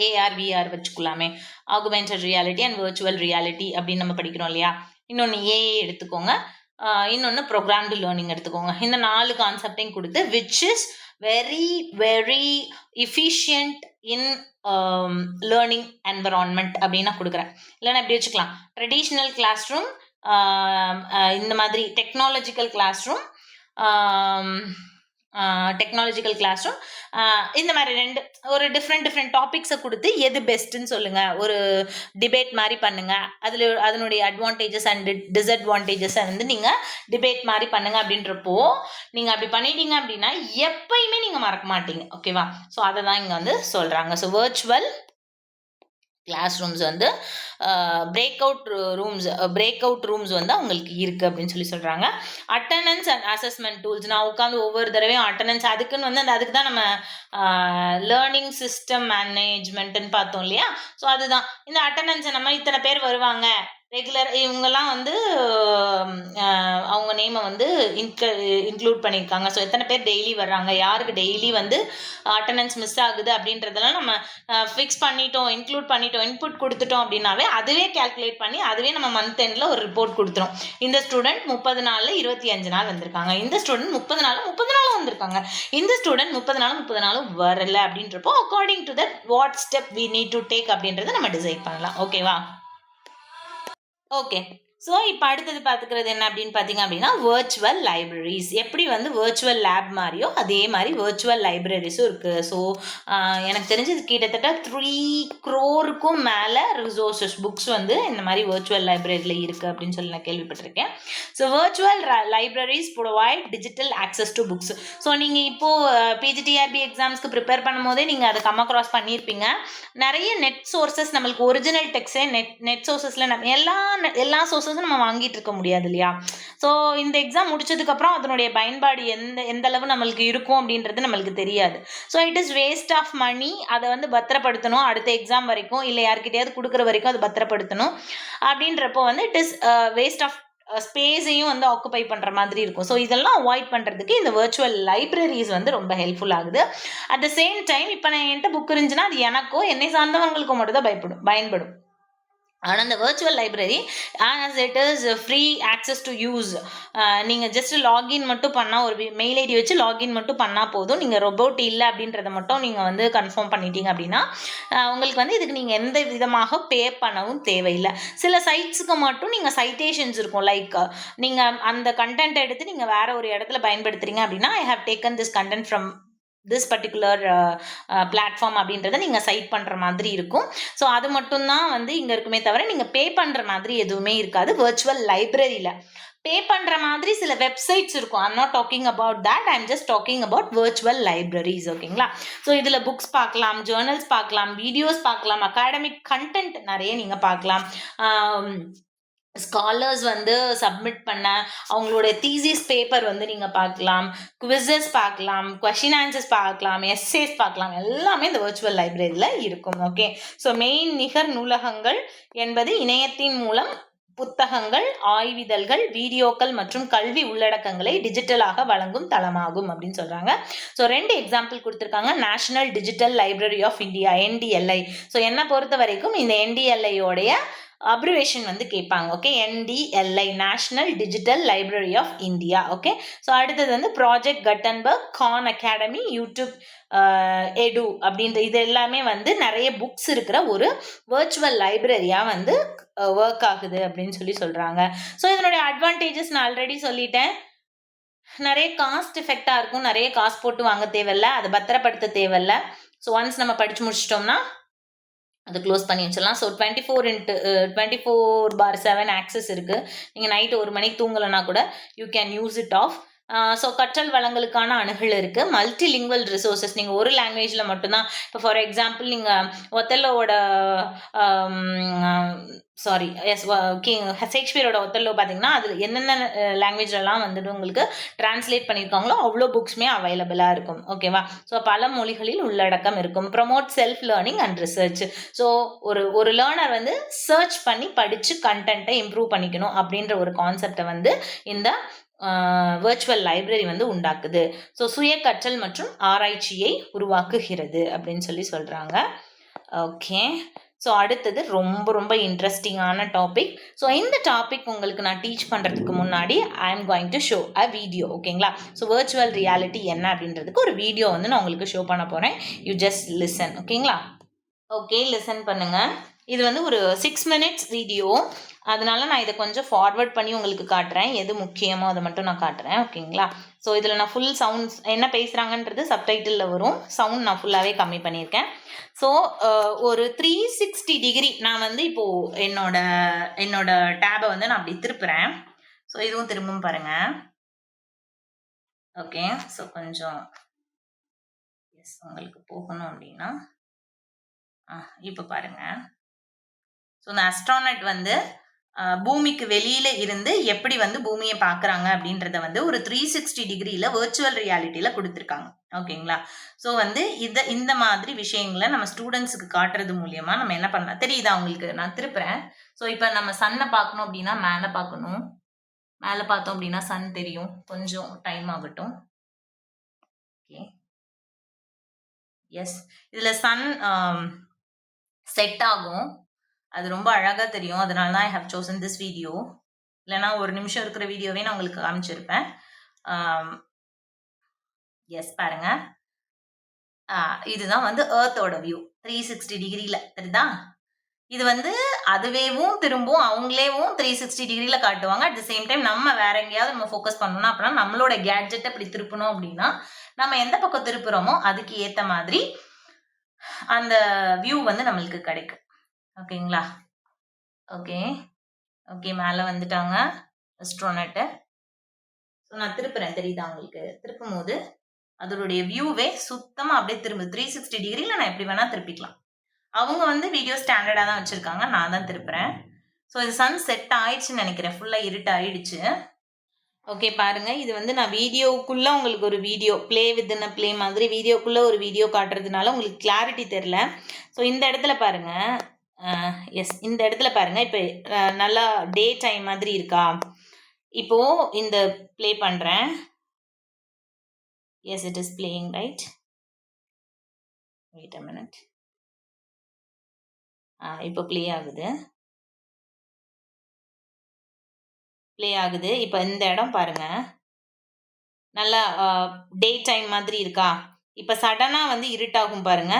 AR VR வச்சுக்கலாமே, augmented reality and virtual reality அப்படின்னு நம்ம படிக்கிறோம் இல்லையா. இன்னொன்று AA எடுத்துக்கோங்க, இன்னொன்று ப்ரோக்ராம்டு லேர்னிங் எடுத்துக்கோங்க. இந்த 4 கான்செப்டையும் கொடுத்து which is very very efficient in learning environment அப்படின்னு நான் கொடுக்குறேன். இல்லைன்னா எப்படி வச்சுக்கலாம், ட்ரெடிஷ்னல் கிளாஸ் ரூம், இந்த மாதிரி டெக்னாலஜிக்கல் கிளாஸ் ரூம், இந்த மாதிரி ஒரு டிஃப்ரெண்ட் டாபிக்ஸை கொடுத்து எது பெஸ்ட்டுன்னு சொல்லுங்கள், ஒரு டிபேட் மாதிரி பண்ணுங்கள். அதனுடைய அட்வான்டேஜஸ் அண்ட் டிஸ்அட்வான்டேஜஸை வந்து நீங்கள் டிபேட் மாதிரி பண்ணுங்கள். அப்படின்றப்போ நீங்கள் அப்படி பண்ணிட்டீங்க அப்படின்னா எப்பயுமே நீங்கள் மறக்க மாட்டீங்க. ஓகேவா? ஸோ அதை தான் இங்கே வந்து சொல்கிறாங்க. ஸோ வர்ச்சுவல் கிளாஸ் ரூம்ஸ் வந்து பிரேக் அவுட் ரூம்ஸ் வந்து அவங்களுக்கு இருக்குது அப்படின்னு சொல்லி சொல்கிறாங்க. Attendance and assessment tools. நான் உட்காந்து ஒவ்வொரு தடவையும் அட்டண்டன்ஸ் அதுக்குன்னு வந்து அதுக்கு தான் நம்ம லேர்னிங் சிஸ்டம் மேனேஜ்மெண்ட்டுன்னு பார்த்தோம் இல்லையா. ஸோ அதுதான் இந்த அட்டண்டன்ஸை நம்ம இத்தனை பேர் வருவாங்க ரெகுலர், இவங்கெல்லாம் வந்து அவங்க நேமை வந்து இன்க்ளூட் பண்ணியிருக்காங்க. ஸோ எத்தனை பேர் டெய்லி வர்றாங்க, யாருக்கு டெய்லி வந்து அட்டண்டன்ஸ் மிஸ் ஆகுது அப்படின்றதெல்லாம் நம்ம ஃபிக்ஸ் பண்ணிட்டோம், இன்க்ளூட் பண்ணிட்டோம், இன்புட் கொடுத்துட்டோம் அப்படின்னாவே அதுவே கேல்குலேட் பண்ணி அதுவே நம்ம மந்த் எண்டில் ஒரு ரிப்போர்ட் கொடுத்துரும். இந்த ஸ்டூடெண்ட் 30 நாளில் 25 நாள் வந்திருக்காங்க, இந்த ஸ்டூடெண்ட் 30 நாளும் வந்திருக்காங்க, இந்த ஸ்டூடெண்ட் 30 நாளும் வரல அப்படின்றப்போ according to that what step we need to take அப்படின்றத நம்ம டிசைட் பண்ணலாம். ஓகேவா? ஓகே. ஸோ, இப்ப அடுத்தது பார்த்துக்கிறது என்ன அப்படின்னு பார்த்தீங்க அப்படின்னா, வெர்ச்சுவல் லைப்ரரீஸ். எப்படி வந்து வெர்ச்சுவல் லேப் மாரியோ, அதே மாரி வெர்ச்சுவல் லைப்ரரீஸும் இருக்கு. ஸோ, அ எனக்கு தெரிஞ்சு இது கிட்டத்தட்ட 3,00,00,000க்கும் மேல ரிசோர்ஸஸ் புக்ஸ் வந்து இந்த மாரி வெர்ச்சுவல் லைப்ரரில இருக்கு அப்படின்னு சொல்லி நான் கேள்விப்பட்டிருக்கேன். So, virtual libraries provide digital access to books. So, நீங்க இப்போ பிஜிடிஆர்பி எக்ஸாம்ஸ்க்கு ப்ரிப்பேர் பண்ணும்போதே நீங்க அத கம் அக்ராஸ் பண்ணியிருப்பீங்க. நெறைய நெட் சோர்சஸ் நம்மளுக்கு ஒரிஜினல் டெக்ஸ்ட்டே நெட் சோர்சஸ்ல நம்ம எல்லா சோர்சஸும் நம்ம வாங்கிட்டு இருக்க முடியாது இல்லையா? ஸோ இந்த எக்ஸாம் முடிச்சதுக்கப்புறம் அதனுடைய பயன்பாடு எந்த எந்த அளவு நம்மளுக்கு இருக்கும் அப்படின்றது நம்மளுக்கு தெரியாது. So it is waste of money. அத வந்து பத்திரப்படுத்தணும். அடுத்த எக்ஸாம் வரைக்கும், இல்ல யார்கிட்டயாவது குடுக்குற வரைக்கும் அத பத்திரப்படுத்தணும். அப்படின்றப்போ வந்து இட் இஸ் வேஸ்ட் ஆஃப் ஸ்பேஸையும் வந்து ஆக்குபை பண்ற மாதிரி இருக்கும். ஸோ இதெல்லாம் அவாய்ட் பண்றதுக்கு இந்த வெர்ச்சுவல் லைப்ரரீஸ் வந்து ரொம்ப ஹெல்ப்ஃபுல் ஆகுது. அட் த சேம் டைம் இப்ப என்ட்ட புக் இருந்துச்சுன்னா, அது எனக்கோ, என்னை சார்ந்தவங்களுக்கோ மட்டும் தான் பயன்படும். ஆனா, இந்த virtual library as it is free access to use. நீங்க ஜஸ்ட் லாகின் மட்டும் பண்ணா ஒரு மெயில் ஐடி வச்சு லாகின் மட்டும் பண்ணா போதும். நீங்க ரோபோட் இல்ல அப்படின்றத மட்டும் நீங்க வந்து கன்ஃபார்ம் பண்ணிட்டீங்க அப்படின்னா, உங்களுக்கு வந்து இதுக்கு நீங்க எந்த விதமாக பே பண்ணவும் தேவையில்ல. சில சைட்ஸ்க்கு மட்டும் நீங்க சைட்டேஷன்ஸ் இருக்கும். லைக் நீங்க அந்த கன்டென்ட் எடுத்து நீங்க வேற ஒரு இடத்துல பயன்படுத்துறீங்க அப்படின்னா, I have taken this content from this particular platform அப்படின்றத நீங்க சைட் பண்ற மாதிரி இருக்கும். ஸோ அது மட்டும் தான் வந்து இங்க இருக்குமே தவிர, நீங்க பே பண்ற மாதிரி எதுவுமே இருக்காது வெர்ச்சுவல் லைப்ரரியில. பே பண்ற மாதிரி சில வெப்சைட்ஸ் இருக்கும். I am not talking about that. I am just talking about virtual libraries. ஓகேங்களா? ஸோ இதுல புக்ஸ் பார்க்கலாம், ஜர்னல்ஸ் பார்க்கலாம், வீடியோஸ் பார்க்கலாம், அகாடமிக் கன்டென்ட் நெறைய நீங்க பார்க்கலாம். ஆம் ஸ்காலர்ஸ் வந்து சப்மிட் பண்ண அவங்களோட தீசிஸ் பேப்பர் வந்து நீங்க பார்க்கலாம். குவிஸஸ் பார்க்கலாம், கொஸ்டின் ஆன்சர்ஸ் பார்க்கலாம், எஸ்ஸேஸ் பார்க்கலாம். எல்லாமே இந்த வெர்ச்சுவல் லைப்ரரியில இருக்கும். ஓகே. ஸோ மெயின் நிகர் நூலகங்கள் என்பது இணையத்தின் மூலம் புத்தகங்கள், ஆய்விதழ்கள், வீடியோக்கள் மற்றும் கல்வி உள்ளடக்கங்களை டிஜிட்டலாக வழங்கும் தளமாகும் அப்படின்னு சொல்றாங்க. ஸோ 2 எக்ஸாம்பிள் கொடுத்துருக்காங்க. National digital library of India, NDLI. So என்ன பொறுத்த வரைக்கும் இந்த NDLI-யோடைய அப்ரிவேஷன் வந்து கேட்பாங்க. Okay. NDLI, national digital library of India. Okay. So அடுத்தது வந்து project Gutenberg, Khan Academy, YouTube edu அப்படின்ற இது எல்லாமே வந்து நிறைய புக்ஸ் இருக்கிற ஒரு வெர்ச்சுவல் லைப்ரரியா வந்து ஒர்க் ஆகுது அப்படின்னு சொல்றாங்க. ஸோ இதனுடைய அட்வான்டேஜஸ் நான் ஆல்ரெடி சொல்லிட்டேன். நிறைய காஸ்ட் எஃபெக்டா இருக்கும். நிறைய காசு போட்டு வாங்க தேவையில்ல. அதை பத்திரப்படுத்த தேவையில்ல. ஸோ ஒன்ஸ் நம்ம படிச்சு முடிச்சிட்டோம்னா அதை க்ளோஸ் பண்ணி வச்சிடலாம். ஸோ 24/7 ஆக்சஸ் இருக்கு. நீங்க நைட் 1 மணிக்கு தூங்கலைன்னா கூட you can use it of. So கற்றல் வளங்களுக்கான அணுகல் இருக்கு. Multilingual resources. நீங்க ஒரு லாங்குவேஜ்ல மட்டும்தான், இப்போ ஃபார் எக்ஸாம்பிள் நீங்க ஒத்தெல்லோவோட சாரி எஸ் ஷேக்ஸ்பியரோட ஒத்தெல்லோ பார்த்தீங்கன்னா அது என்னென்ன லாங்குவேஜ்லலாம் வந்துட்டு உங்களுக்கு டிரான்ஸ்லேட் பண்ணியிருக்காங்களோ அவ்வளோ புக்ஸுமே அவைலபிளாக இருக்கும். ஓகேவா? ஸோ பல மொழிகளில் உள்ளடக்கம் இருக்கும். Promote self learning and research. So ஒரு லேர்னர் வந்து சர்ச் பண்ணி படித்து கண்டென்ட்டை இம்ப்ரூவ் பண்ணிக்கணும் அப்படின்ற ஒரு கான்செப்டை வந்து இந்த வெர்ச்சுவல் லைப்ரரி வந்து உண்டாக்குது. ஸோ சுய கற்றல் மற்றும் ஆராய்ச்சியை உருவாக்குகிறது அப்படின்னு சொல்றாங்க. ஓகே. ஸோ அடுத்தது ரொம்ப ரொம்ப இன்ட்ரெஸ்டிங்கான டாபிக். ஸோ இந்த டாபிக் உங்களுக்கு நான் டீச் பண்ணுறதுக்கு முன்னாடி I am going to show a video. ஓகேங்களா? ஸோ வெர்ச்சுவல் ரியாலிட்டி என்ன அப்படின்றதுக்கு ஒரு வீடியோ வந்து நான் உங்களுக்கு ஷோ பண்ண போகிறேன். You just listen. ஓகேங்களா? ஓகே, லிசன் பண்ணுங்க. இது வந்து ஒரு 6 மினிட்ஸ் வீடியோ. அதனால நான் இதை கொஞ்சம் ஃபார்வர்ட் பண்ணி உங்களுக்கு காட்டுறேன். எது முக்கியமோ அதை மட்டும் நான் காட்டுறேன். ஓகேங்களா? ஸோ இதில் நான் ஃபுல் சவுண்ட்ஸ் என்ன பேசுகிறாங்கன்றது சப்டைட்டிலில் வரும். சவுண்ட் நான் ஃபுல்லாகவே கம்மி பண்ணியிருக்கேன். ஸோ ஒரு 360 டிகிரி நான் வந்து இப்போது என்னோட டேபை வந்து நான் அப்படி திருப்புறேன். ஸோ இதுவும் திரும்பவும் பாருங்க. ஓகே. ஸோ கொஞ்சம் எஸ் உங்களுக்கு போகணும் அப்படின்னா இப்போ பாருங்க. ஸோ இந்த அஸ்ட்ரானட் வந்து பூமிக்கு வெளியில இருந்து எப்படி வந்து பூமியை பார்க்குறாங்க அப்படின்றத வந்து ஒரு 360 டிகிரியில் வெர்ச்சுவல் ரியாலிட்டியில் கொடுத்துருக்காங்க. ஓகேங்களா? ஸோ வந்து இந்த மாதிரி விஷயங்களை நம்ம ஸ்டூடெண்ட்ஸுக்கு காட்டுறது மூலியமா நம்ம என்ன பண்ணலாம் தெரியுதா உங்களுக்கு? நான் திருப்புறேன். ஸோ இப்போ நம்ம சன்னை பார்க்கணும் அப்படின்னா மேலே பார்க்கணும். மேலே பார்த்தோம் அப்படின்னா சன் தெரியும். கொஞ்சம் டைம் ஆகட்டும். ஓகே. எஸ். இதில் சன் செட் ஆகும். அது ரொம்ப அழகா தெரியும். அதனால தான் I have chosen this video. இல்லைன்னா 1 நிமிஷம் இருக்கிற வீடியோவே நான் உங்களுக்கு காமிச்சிருப்பேன். எஸ் பாருங்க. இதுதான் வந்து எர்த்தோட வியூ 360 டிகிரியில் தெரியுதா? இது வந்து அதுவேவும் திரும்பவும் அவங்களேவும் 360 டிகிரில காட்டுவாங்க. அட் த சேம் டைம் நம்ம வேற எங்கேயாவது நம்ம ஃபோக்கஸ் பண்ணணும்னா அப்படின்னா நம்மளோட கேட்ஜெட்டை இப்படி திருப்பணும் அப்படின்னா நம்ம எந்த பக்கம் திருப்புறோமோ அதுக்கு ஏத்த மாதிரி அந்த வியூ வந்து நம்மளுக்கு கிடைக்கும். ஓகேங்களா? ஓகே ஓகே மேல வந்துட்டாங்க அஸ்ட்ரோனட். நான் திருப்புறேன், தெரியுதா உங்களுக்கு? திருப்பும் போது அதனுடைய வியூவே சுத்தமா அப்படியே திரும்ப 360 டிகிரில நான் எப்படி வேணா திருப்பிக்கலாம். அவங்க வந்து வீடியோ ஸ்டாண்டர்டா தான் வச்சிருக்காங்க, நான் தான் திருப்புறேன். ஸோ இது சன் செட் ஆயிடுச்சுன்னு நினைக்கிறேன், ஃபுல்லா இருட்டு ஆயிடுச்சு. ஓகே பாருங்க, இது வந்து நான் வீடியோக்குள்ள உங்களுக்கு ஒரு வீடியோ பிளே வித்ன பிளே மாதிரி வீடியோக்குள்ள ஒரு வீடியோ காட்டுறதுனால உங்களுக்கு கிளாரிட்டி தெரியல. ஸோ இந்த இடத்துல பாருங்க, எஸ் இந்த இடத்துல பாருங்க, இப்போ நல்லா டே டைம் மாதிரி இருக்கா? இப்போ இந்த பிளே பண்றேன். Yes it is playing right. Wait a minute. இப்போ ப்ளே ஆகுது, ப்ளே ஆகுது. இப்போ இந்த இடம் பாருங்க, நல்லா டே டைம் மாதிரி இருக்கா? இப்போ சடனாக வந்து இருட்டாகும் பாருங்க.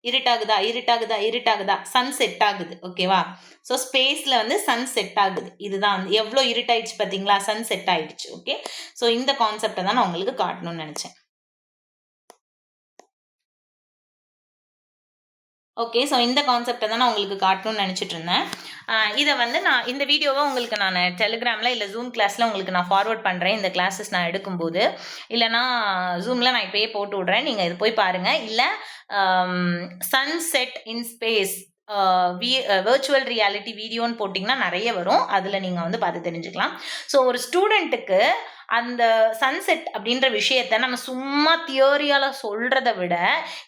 இருட்டாகுதா இருட்டாகுதா இருட்டாகுதா, சன் செட் ஆகுது. ஓகேவா? ஸோ ஸ்பேஸில் வந்து சன் செட் ஆகுது. இதுதான் வந்து எவ்வளோ இருட்டாயிடுச்சு பார்த்தீங்களா? சன் செட் ஆயிடுச்சு. ஓகே, ஸோ இந்த கான்செப்டை தான் நான் உங்களுக்கு காட்டணும்னு நினச்சேன். ஓகே, ஸோ இந்த கான்செப்டை தான் நான் உங்களுக்கு காட்டணும்னு நினச்சிட்டு இருந்தேன். இதை வந்து நான் இந்த வீடியோவை உங்களுக்கு நான் டெலிகிராமில் இல்லை ஜூம் கிளாஸில் உங்களுக்கு நான் ஃபார்வர்ட் பண்ணுறேன், இந்த கிளாஸஸ் நான் எடுக்கும்போது. இல்லைனா ஜூமில் நான் இப்போயே போட்டு விட்றேன், நீங்கள் இது போய் பாருங்கள். இல்லை சன்செட் இன் ஸ்பேஸ் விர்ச்சுவல் ரியாலிட்டி வீடியோன்னு போட்டிங்கன்னா நிறைய வரும், அதில் நீங்கள் வந்து பார்த்து தெரிஞ்சுக்கலாம். ஸோ ஒரு ஸ்டூடெண்ட்டுக்கு அந்த சன்செட் அப்படின்ற விஷயத்த நம்ம சும்மா தியோரியால சொல்றதை விட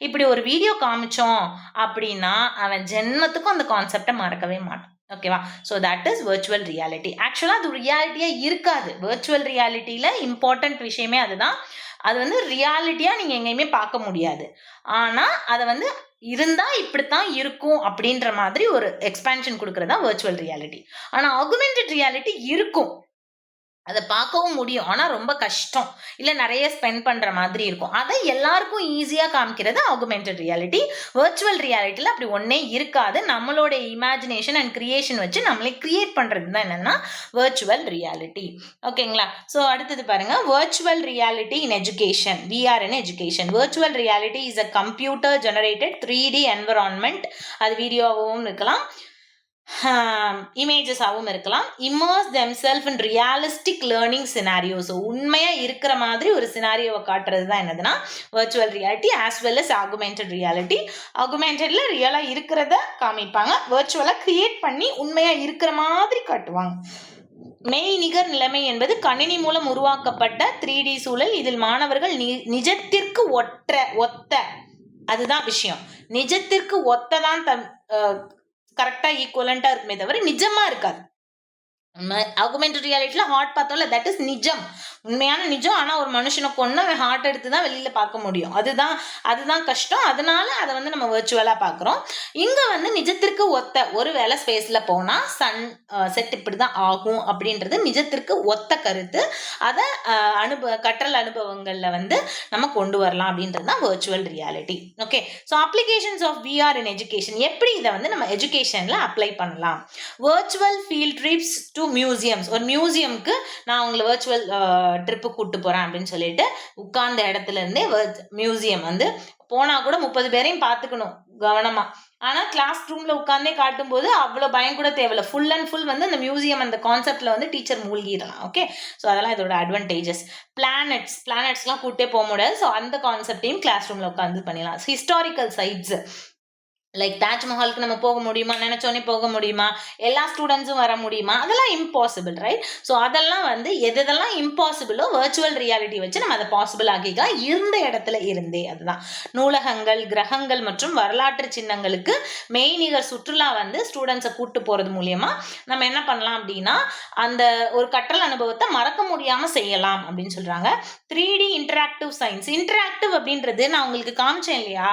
இப்படி ஒரு வீடியோ காமிச்சோம் அப்படின்னா அவன் ஜென்மத்துக்கும் அந்த கான்செப்டை மறக்கவே மாட்டான். ஓகேவா? So that is virtual reality. ஆக்சுவலாக அது ரியாலிட்டியாக இருக்காது. விர்ச்சுவல் ரியாலிட்டியில் இம்பார்ட்டன்ட் விஷயமே அதுதான். அது வந்து ரியாலிட்டியாக நீங்கள் எங்கேயுமே பார்க்க முடியாது. ஆனால் அதை வந்து இருந்தால் இப்படித்தான் இருக்கும் அப்படின்ற மாதிரி ஒரு எக்ஸ்பேன்ஷன் கொடுக்குறது தான் விர்ச்சுவல் ரியாலிட்டி. ஆனால் ஆகுமெண்டட் ரியாலிட்டி இருக்கும், அதை பார்க்கவும் முடியும், ஆனால் ரொம்ப கஷ்டம், இல்லை நிறைய ஸ்பெண்ட் பண்ணுற மாதிரி இருக்கும். அதை எல்லாருக்கும் ஈஸியாக காமிக்கிறது ஆகுமெண்டட் ரியாலிட்டி. விர்ச்சுவல் ரியாலிட்டியில் அப்படி ஒன்றே இருக்காது. நம்மளோட இமேஜினேஷன் அண்ட் கிரியேஷன் வச்சு நம்மளே கிரியேட் பண்ணுறது தான் என்னென்னா விர்ச்சுவல் ரியாலிட்டி. ஓகேங்களா? ஸோ அடுத்தது பாருங்கள், virtual reality in education, VR in education. Virtual reality is a computer generated 3D environment. அது வீடியோவாகவும் இருக்கலாம், இமேஜஸாகவும் இருக்கலாம். Immerse themselves in realistic learning scenarios. உண்மையாக இருக்கிற மாதிரி ஒரு சினாரியோவை காட்டுறது தான் என்னதுன்னா virtual reality as well as augmented reality. ஆகுமெண்டட்ல ரியலாக இருக்கிறத காமிப்பாங்க, விர்ச்சுவலாக கிரியேட் பண்ணி உண்மையாக இருக்கிற மாதிரி காட்டுவாங்க. மெய்நிகர் நிலைமை என்பது கணினி மூலம் உருவாக்கப்பட்ட 3D சூழல். இதில் மாணவர்கள் நிஜத்திற்கு ஒத்த அதுதான் விஷயம், நிஜத்திற்கு ஒத்ததான் கரெக்டாக ஈக்குவலண்ட்டாக இருக்குமே தவிர நிஜமாக இருக்காது. ஆகுமெண்டட் ரியாலிட்டியில் ஹார்ட் பார்த்தோம்ல, தட் இஸ் நிஜம், உண்மையான நிஜம். ஆனால் ஒரு மனுஷனை கொண்டு அவன் ஹார்ட் எடுத்து தான் வெளியில் பார்க்க முடியும், அதுதான் கஷ்டம். அதனால அதை வந்து நம்ம விர்ச்சுவலாக பார்க்குறோம். இங்கே வந்து நிஜத்திற்கு ஒத்த, ஒரு வேளை ஸ்பேஸில் போனால் சன் செட் இப்படி தான் ஆகும் அப்படின்றது நிஜத்திற்கு ஒத்த கருத்து. அதை கற்றல் அனுபவங்களில் வந்து நம்ம கொண்டு வரலாம் அப்படின்றது தான் virtual reality. Okay, so applications of VR in education, எப்படி இதை வந்து நம்ம எஜுகேஷனில் அப்ளை பண்ணலாம்? Virtual field trips to museums. ஒரு மியூசியம்க்கு நான் உங்களை விர்ச்சுவல் ட்ரிப்பு கூப்பிட்டு போகிறேன் அப்படின்னு சொல்லிட்டு உட்கார்ந்த இடத்துல இருந்தே மியூசியம் வந்து போனால் கூட 30 பேரையும் பார்த்துக்கணும் கவனமாக. ஆனால் கிளாஸ் ரூமில் உட்காந்தே காட்டும் போது அவ்வளோ பயம் கூட தேவையில்லை. ஃபுல் அண்ட் ஃபுல் வந்து அந்த மியூசியம் அந்த கான்செப்டில் வந்து டீச்சர் மூழ்கிடலாம். ஓகே, ஸோ அதெல்லாம் இதோட அட்வான்டேஜஸ். பிளானட்ஸ்லாம் கூட்டே போக முடியாது. ஸோ அந்த கான்செப்டையும் கிளாஸ் ரூமில் உட்காந்து பண்ணிடலாம். ஹிஸ்டாரிக்கல் சைட்ஸ் லைக் தாஜ்மஹாலுக்கு நம்ம போக முடியுமா? நினைச்சோன்னே போக முடியுமா? எல்லா ஸ்டூடெண்ட்ஸும் வர முடியுமா? அதெல்லாம் இம்பாசிபிள், ரைட்? ஸோ அதெல்லாம் வந்து எதெல்லாம் இம்பாசிபிளோ விர்ச்சுவல் ரியாலிட்டி வச்சு நம்ம அதை பாசிபிள் ஆக்கிக்கலாம், இருந்த இடத்துல இருந்தே. அதுதான் நூலகங்கள், கிரகங்கள் மற்றும் வரலாற்று சின்னங்களுக்கு மெய்நிகர் சுற்றுலா வந்து ஸ்டூடெண்ட்ஸை கூப்பிட்டு போகிறது மூலியமா நம்ம என்ன பண்ணலாம் அப்படின்னா அந்த ஒரு கற்றல் அனுபவத்தை மறக்க முடியாமல் செய்யலாம் அப்படின்னு சொல்கிறாங்க. 3D interactive science. இன்டராக்டிவ் அப்படின்றது நான் உங்களுக்கு காமிச்சேன் இல்லையா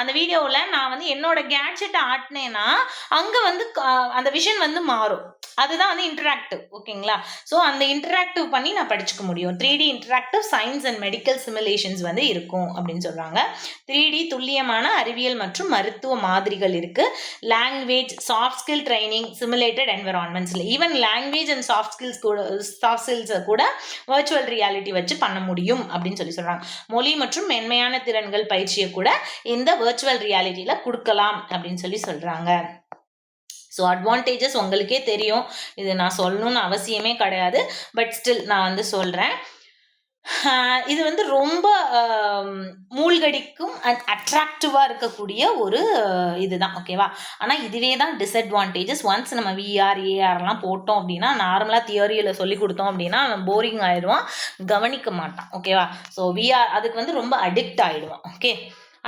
அந்த வீடியோவில், நான் வந்து என்னோட கேட்ஜெட்டை ஆட்டினேன்னா அங்கே வந்து அந்த விஷன் வந்து மாறும். அதுதான் வந்து இன்டராக்டிவ். ஓகேங்களா? ஸோ அந்த இன்டராக்டிவ் பண்ணி நான் படிச்சுக்க முடியும். 3D interactive science and medical simulations வந்து இருக்கும் அப்படின்னு சொல்றாங்க. 3D துல்லியமான அறிவியல் மற்றும் மருத்துவ மாதிரிகள் இருக்கு. Language, soft skill training, simulated என்விரான்மெண்ட்ஸ்ல ஈவன் லாங்குவேஜ் அண்ட் சாஃப்ட் ஸ்கில்ஸை கூட வர்ச்சுவல் ரியாலிட்டி வச்சு பண்ண முடியும் அப்படின்னு சொல்றாங்க. மொழி மற்றும் மென்மையான திறன்கள் பயிற்சியை கூட இந்த வர்ச்சுவல் ரியாலிட்டியில கொடுக்கலாம் அப்படின்னு சொல்றாங்க. ஸோ அட்வான்டேஜஸ் உங்களுக்கே தெரியும், இது நான் சொல்லணும்னு அவசியமே கிடையாது. பட் ஸ்டில் நான் வந்து சொல்கிறேன். இது வந்து ரொம்ப மூழ்கடிக்கும் அண்ட் அட்ராக்டிவாக இருக்கக்கூடிய ஒரு இதுதான். ஓகேவா? ஆனால் இதுவே தான் டிஸ்அட்வான்டேஜஸ். ஒன்ஸ் நம்ம விஆர் ஏஆர்லாம் போட்டோம் அப்படின்னா, நார்மலாக தியரியில் சொல்லி கொடுத்தோம் அப்படின்னா அவன் போரிங் ஆகிடுவான், கவனிக்க மாட்டான். ஓகேவா? ஸோ விஆர் அதுக்கு வந்து ரொம்ப அடிக்ட் ஆகிடுவான். ஓகே,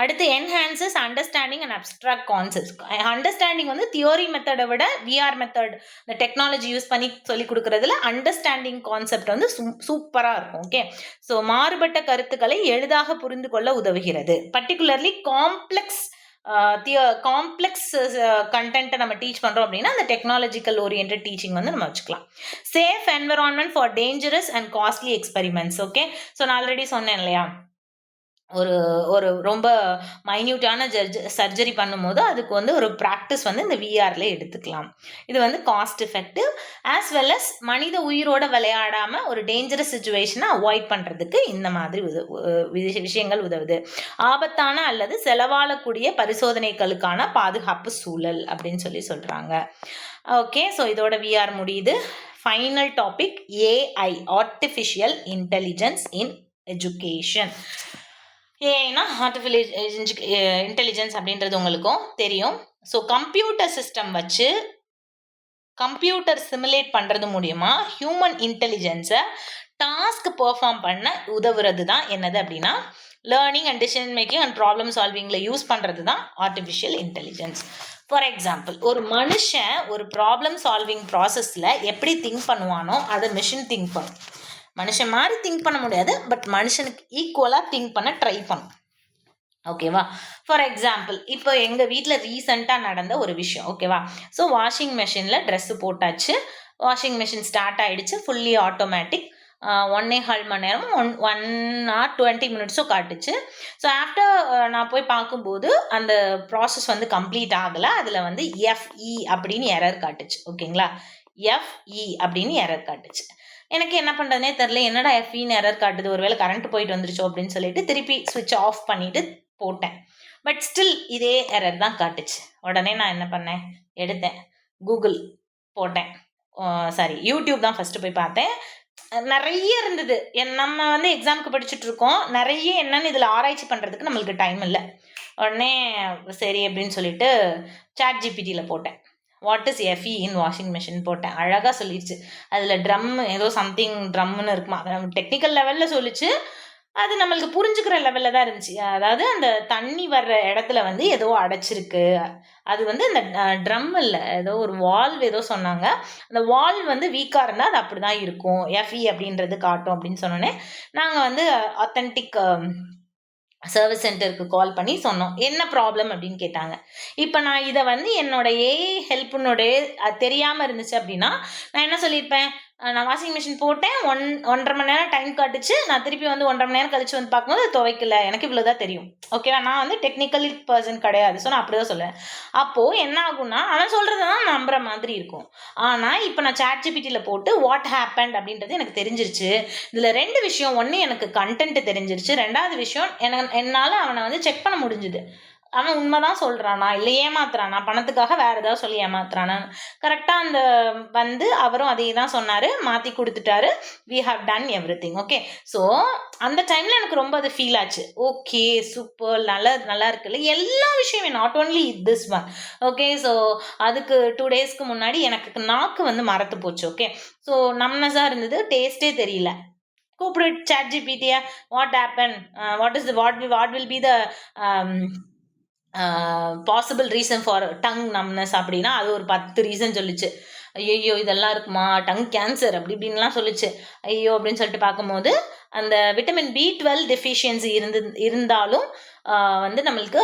அடுத்து enhances understanding and abstract concepts. Understanding வந்து தியோரி மெத்தடை விட விஆர் மெத்தட் இந்த டெக்னாலஜி யூஸ் பண்ணி சொல்லி கொடுக்குறதுல அண்டர்ஸ்டாண்டிங் கான்செப்ட் வந்து சூப்பராக இருக்கும். ஓகே, ஸோ மாறுபட்ட கருத்துக்களை எளிதாக புரிந்து கொள்ள உதவுகிறது. பர்டிகுலர்லி காம்ப்ளெக்ஸ் கண்டென்ட்டை நம்ம டீச் பண்ணுறோம் அப்படின்னா அந்த டெக்னாலஜிக்கல் ஓரியன்ட் டீச்சிங் வந்து நம்ம வச்சுக்கலாம். Safe environment for dangerous and costly experiments. Okay, so நான் ஆல்ரெடி சொன்னேன் இல்லையா, ஒரு ஒரு ரொம்ப மைன்யூட்டான சர்ஜரி பண்ணும்போது அதுக்கு வந்து ஒரு ப்ராக்டிஸ் வந்து இந்த விஆரில் எடுத்துக்கலாம். இது வந்து cost effective as well as மனித உயிரோட விளையாடாமல் ஒரு டேஞ்சரஸ் சுச்சுவேஷனை அவாய்ட் பண்ணுறதுக்கு இந்த மாதிரி விஷயங்கள் உதவுது. ஆபத்தான அல்லது செலவாளக்கூடிய பரிசோதனைகளுக்கான பாதுகாப்பு சூழல் அப்படின்னு சொல்கிறாங்க. ஓகே, ஸோ இதோட விஆர் முடியுது. Final topic AI, artificial intelligence in education. ஏன்னா ஆர்டிஃபிஷியல் இன்டெலிஜென்ஸ் அப்படின்றது உங்களுக்கும் தெரியும். ஸோ கம்ப்யூட்டர் சிஸ்டம் வச்சு கம்ப்யூட்டர் சிமுலேட் பண்ணுறது மூலியமா ஹியூமன் இன்டெலிஜென்ஸை டாஸ்க் பெர்ஃபார்ம் பண்ண உதவுறது தான் என்னது அப்படின்னா learning and decision making and problem சால்விங்கில் யூஸ் பண்ணுறது தான் ஆர்டிஃபிஷியல் இன்டெலிஜென்ஸ். ஃபார் எக்ஸாம்பிள், ஒரு மனுஷன் ஒரு ப்ராப்ளம் சால்விங் ப்ராசஸில் எப்படி திங்க் பண்ணுவானோ அதை மிஷின் திங்க் பண்ணும். மனுஷன் மாதிரி திங்க் பண்ண முடியாது, பட் மனுஷனுக்கு ஈக்குவலாக திங்க் பண்ண ட்ரை பண்ணும். ஓகேவா? ஃபார் எக்ஸாம்பிள், இப்போ எங்கள் வீட்டில் ரீசெண்டாக நடந்த ஒரு விஷயம். ஓகேவா? ஸோ வாஷிங் மிஷினில் ட்ரெஸ்ஸு போட்டாச்சு, வாஷிங் மிஷின் ஸ்டார்ட் ஆகிடுச்சு, ஃபுல்லி ஆட்டோமேட்டிக். 1.25 மணி நேரமும் 1 hour 20 minutes காட்டுச்சு. ஸோ ஆஃப்டர் நான் போய் பார்க்கும்போது அந்த ப்ராசஸ் வந்து கம்ப்ளீட் ஆகலை. அதில் வந்து FE அப்படின்னு எரர் காட்டுச்சு. ஓகேங்களா? FE அப்படின்னு எரர் காட்டுச்சு. எனக்கு என்ன பண்ணுறதுனே தெரில, என்னடா FEன்னு எரர் காட்டுது, ஒருவேளை கரண்ட் போயிட்டு வந்துருச்சோ அப்படின்னு சொல்லிட்டு திருப்பி ஸ்விட்ச் ஆஃப் பண்ணிவிட்டு போட்டேன். பட் ஸ்டில் இதே எரர் தான் காட்டுச்சு. உடனே நான் என்ன பண்ணேன், எடுத்தேன் கூகுள் போட்டேன், சாரி யூடியூப் தான் ஃபஸ்ட்டு போய் பார்த்தேன். நிறைய இருந்தது. நம்ம வந்து எக்ஸாமுக்கு படிச்சுட்டு இருக்கோம், நிறைய என்னன்னு இதில் ஆராய்ச்சி பண்ணுறதுக்கு நம்மளுக்கு டைம் இல்லை. உடனே சரி அப்படின்னு சொல்லிட்டு சாட் ஜிபிடியில் போட்டேன், what is FE in washing machine போட்டேன். அழகாக சொல்லிடுச்சு. அதில் ட்ரம் ஏதோ சம்திங் ட்ரம்னு இருக்குமா, டெக்னிக்கல் லெவலில் சொல்லிச்சு. அது நம்மளுக்கு புரிஞ்சுக்கிற லெவலில் தான் இருந்துச்சு. அதாவது அந்த தண்ணி வர்ற இடத்துல வந்து ஏதோ அடைச்சிருக்கு, அது வந்து அந்த ட்ரம் இல்லை, ஏதோ ஒரு வால்வ் ஏதோ சொன்னாங்க. அந்த வால்வ் வந்து வீக்காக இருந்தால் அது அப்படி தான் இருக்கும், FE அப்படின்றது காட்டும் அப்படின்னு சொன்னோன்னே நாங்கள் வந்து ஆத்தென்டிக் சர்வீஸ் சென்டருக்கு கால் பண்ணி சொன்னோம், என்ன ப்ராப்ளம் அப்படின்னு கேட்டாங்க. இப்போ நான் இதை வந்து என்னோட ஏஐ ஹெல்ப்புனுடைய தெரியாமல் இருந்துச்சு அப்படின்னா நான் என்ன சொல்லியிருப்பேன், நான் வாஷிங் மிஷின் போட்டேன், 1.5 மணி நேரம் டைம் காட்டுச்சு, நான் திருப்பி வந்து 1.5 மணி நேரம் கழிச்சு வந்து பார்க்கும்போது அது துவைக்கல, எனக்கு இவ்வளோதான் தெரியும். ஓகேவா? நான் வந்து டெக்னிக்கலி பர்சன் கிடையாது. ஸோ நான் அப்படி தான் சொல்லுவேன். அப்போது என்ன ஆகும்னா அவன் சொல்கிறது தான் நம்புற மாதிரி இருக்கும். ஆனால் இப்போ நான் சாட் ஜிபிடியில் போட்டு வாட் ஹேப்பண்ட் அப்படின்றது எனக்கு தெரிஞ்சிருச்சு. இதில் 2 விஷயம், ஒன்று எனக்கு கண்டென்ட் தெரிஞ்சிருச்சு, 2வது விஷயம் என்னால் அவனை வந்து செக் பண்ண முடிஞ்சுது, அவன் உண்மைதான் சொல்கிறானா இல்லை ஏமாத்துறானா, பணத்துக்காக வேறு ஏதாவது சொல்லி ஏமாத்துறானா. கரெக்டாக அந்த வந்து அவரும் அதே தான் சொன்னார், மாற்றி கொடுத்துட்டாரு. We have done everything. Okay, so அந்த டைமில் எனக்கு ரொம்ப அது ஃபீல் ஆச்சு. ஓகே, சூப்பர், நல்லா இருக்குல்ல எல்லா விஷயமே, not only this one. Okay, so அதுக்கு 2 daysக்கு முன்னாடி எனக்கு நாக்கு வந்து மறத்து போச்சு. ஓகே, ஸோ நம்னஸாக இருந்தது, டேஸ்ட்டே தெரியல. கூப்பிடு சாட் ஜிபிடியை, what happen, what is what will be the possible reason for tongue numbness அப்படின்னா அது ஒரு 10 ரீசன் சொல்லிச்சு. ஐயோ இதெல்லாம் இருக்குமா, டங் கேன்சர் அப்படி இப்படின்லாம் சொல்லிச்சு. ஐயோ அப்படின்னு சொல்லிட்டு பார்க்கும்போது அந்த விட்டமின் B12 டெஃபிஷியன்சி இருந்தாலும் வந்து நம்மளுக்கு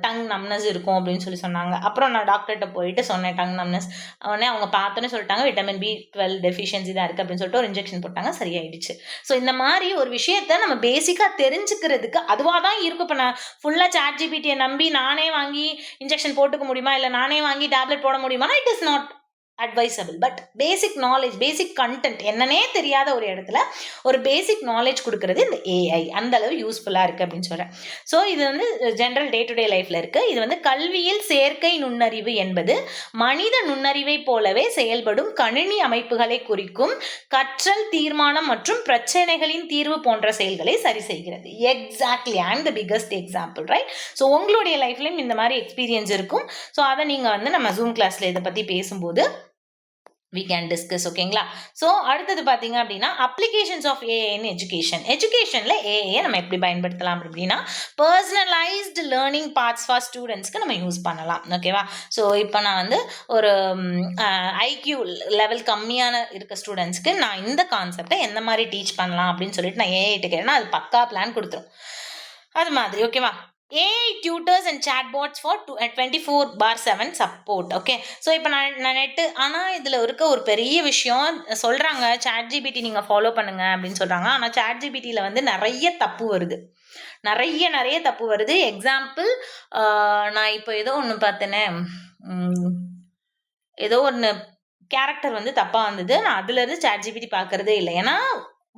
டங் நம்னஸ் இருக்கும் அப்படின்னு சொன்னாங்க. அப்புறம் நான் டாக்டர்கிட்ட போயிட்டு சொன்னேன் டங் நம்னஸ். உடனே அவங்க பார்த்தோன்னே சொல்லிட்டாங்க விட்டமின் B12 டெஃபிஷியன்சி தான் இருக்குது அப்படின்னு சொல்லிட்டு ஒரு இன்ஜெக்ஷன் போட்டாங்க, சரியாயிடுச்சு. ஸோ இந்த மாதிரி ஒரு விஷயத்த நம்ம பேசிக்காக தெரிஞ்சுக்கிறதுக்கு அதுவாக தான் இருக்கும். இப்போ நான் ஃபுல்லாக ChatGPT நம்பி நானே வாங்கி இன்ஜெக்ஷன் போட்டுக்க முடியுமா, இல்லை நானே வாங்கி டேப்லெட் போட முடியுமா? It is not advisable. But basic knowledge, basic content என்னன்னே தெரியாத ஒரு இடத்துல ஒரு பேசிக் நாலேஜ் கொடுக்கறது இந்த ஏஐ அந்த அளவு யூஸ்ஃபுல்லாக இருக்குது அப்படின்னு சொல்கிறேன். ஸோ இது வந்து ஜென்ரல் டே டு டே லைஃப்பில் இருக்குது. இது வந்து கல்வியில் செயற்கை நுண்ணறிவு என்பது மனித நுண்ணறிவை போலவே செயல்படும் கணினி அமைப்புகளை குறிக்கும் கற்றல், தீர்மானம் மற்றும் பிரச்சனைகளின் தீர்வு போன்ற செயல்களை சரி செய்கிறது. Exactly and the biggest example, right? So உங்களுடைய லைஃப்லையும் இந்த மாதிரி எக்ஸ்பீரியன்ஸ் இருக்கும். ஸோ அதை நீங்கள் வந்து நம்ம ஜூம் கிளாஸில் இதை பற்றி பேசும்போது we can discuss. ஓகேங்களா? ஸோ அடுத்தது பார்த்தீங்க அப்படின்னா applications of AI in education. எஜுகேஷனில் ஏஐயை நம்ம எப்படி பயன்படுத்தலாம் அப்படின்னா பர்சனலைஸ்டு லேர்னிங் பார்ட்ஸ் ஃபார் ஸ்டூடெண்ட்ஸ்க்கு நம்ம யூஸ் பண்ணலாம். ஓகேவா? ஸோ இப்போ நான் வந்து ஒரு ஐக்யூ லெவல் கம்மியான இருக்க ஸ்டூடெண்ட்ஸ்க்கு நான் இந்த கான்செப்டை எந்த மாதிரி டீச் பண்ணலாம் அப்படின்னு சொல்லிட்டு நான் ஏஐட்டு கேட்டேன்னா அது பக்கா பிளான் கொடுத்துரும். அது மாதிரி ஓகேவா? AI tutors and chatbots for 24/7 support. Okay, so இப்போ நான் நெட்டு ஆனால் இதில் இருக்க ஒரு பெரிய விஷயம் சொல்கிறாங்க, ChatGPT நீங்கள் ஃபாலோ பண்ணுங்க அப்படின்னு சொல்கிறாங்க. ஆனால் ChatGPTயில் வந்து நிறைய தப்பு வருது, நிறைய தப்பு வருது. எக்ஸாம்பிள், நான் இப்போ ஏதோ ஒன்று பார்த்தேனே, ஏதோ ஒன்று கேரக்டர் வந்து தப்பாக வந்தது. நான் அதுலேருந்து ChatGPT பார்க்குறதே இல்லை. ஏன்னா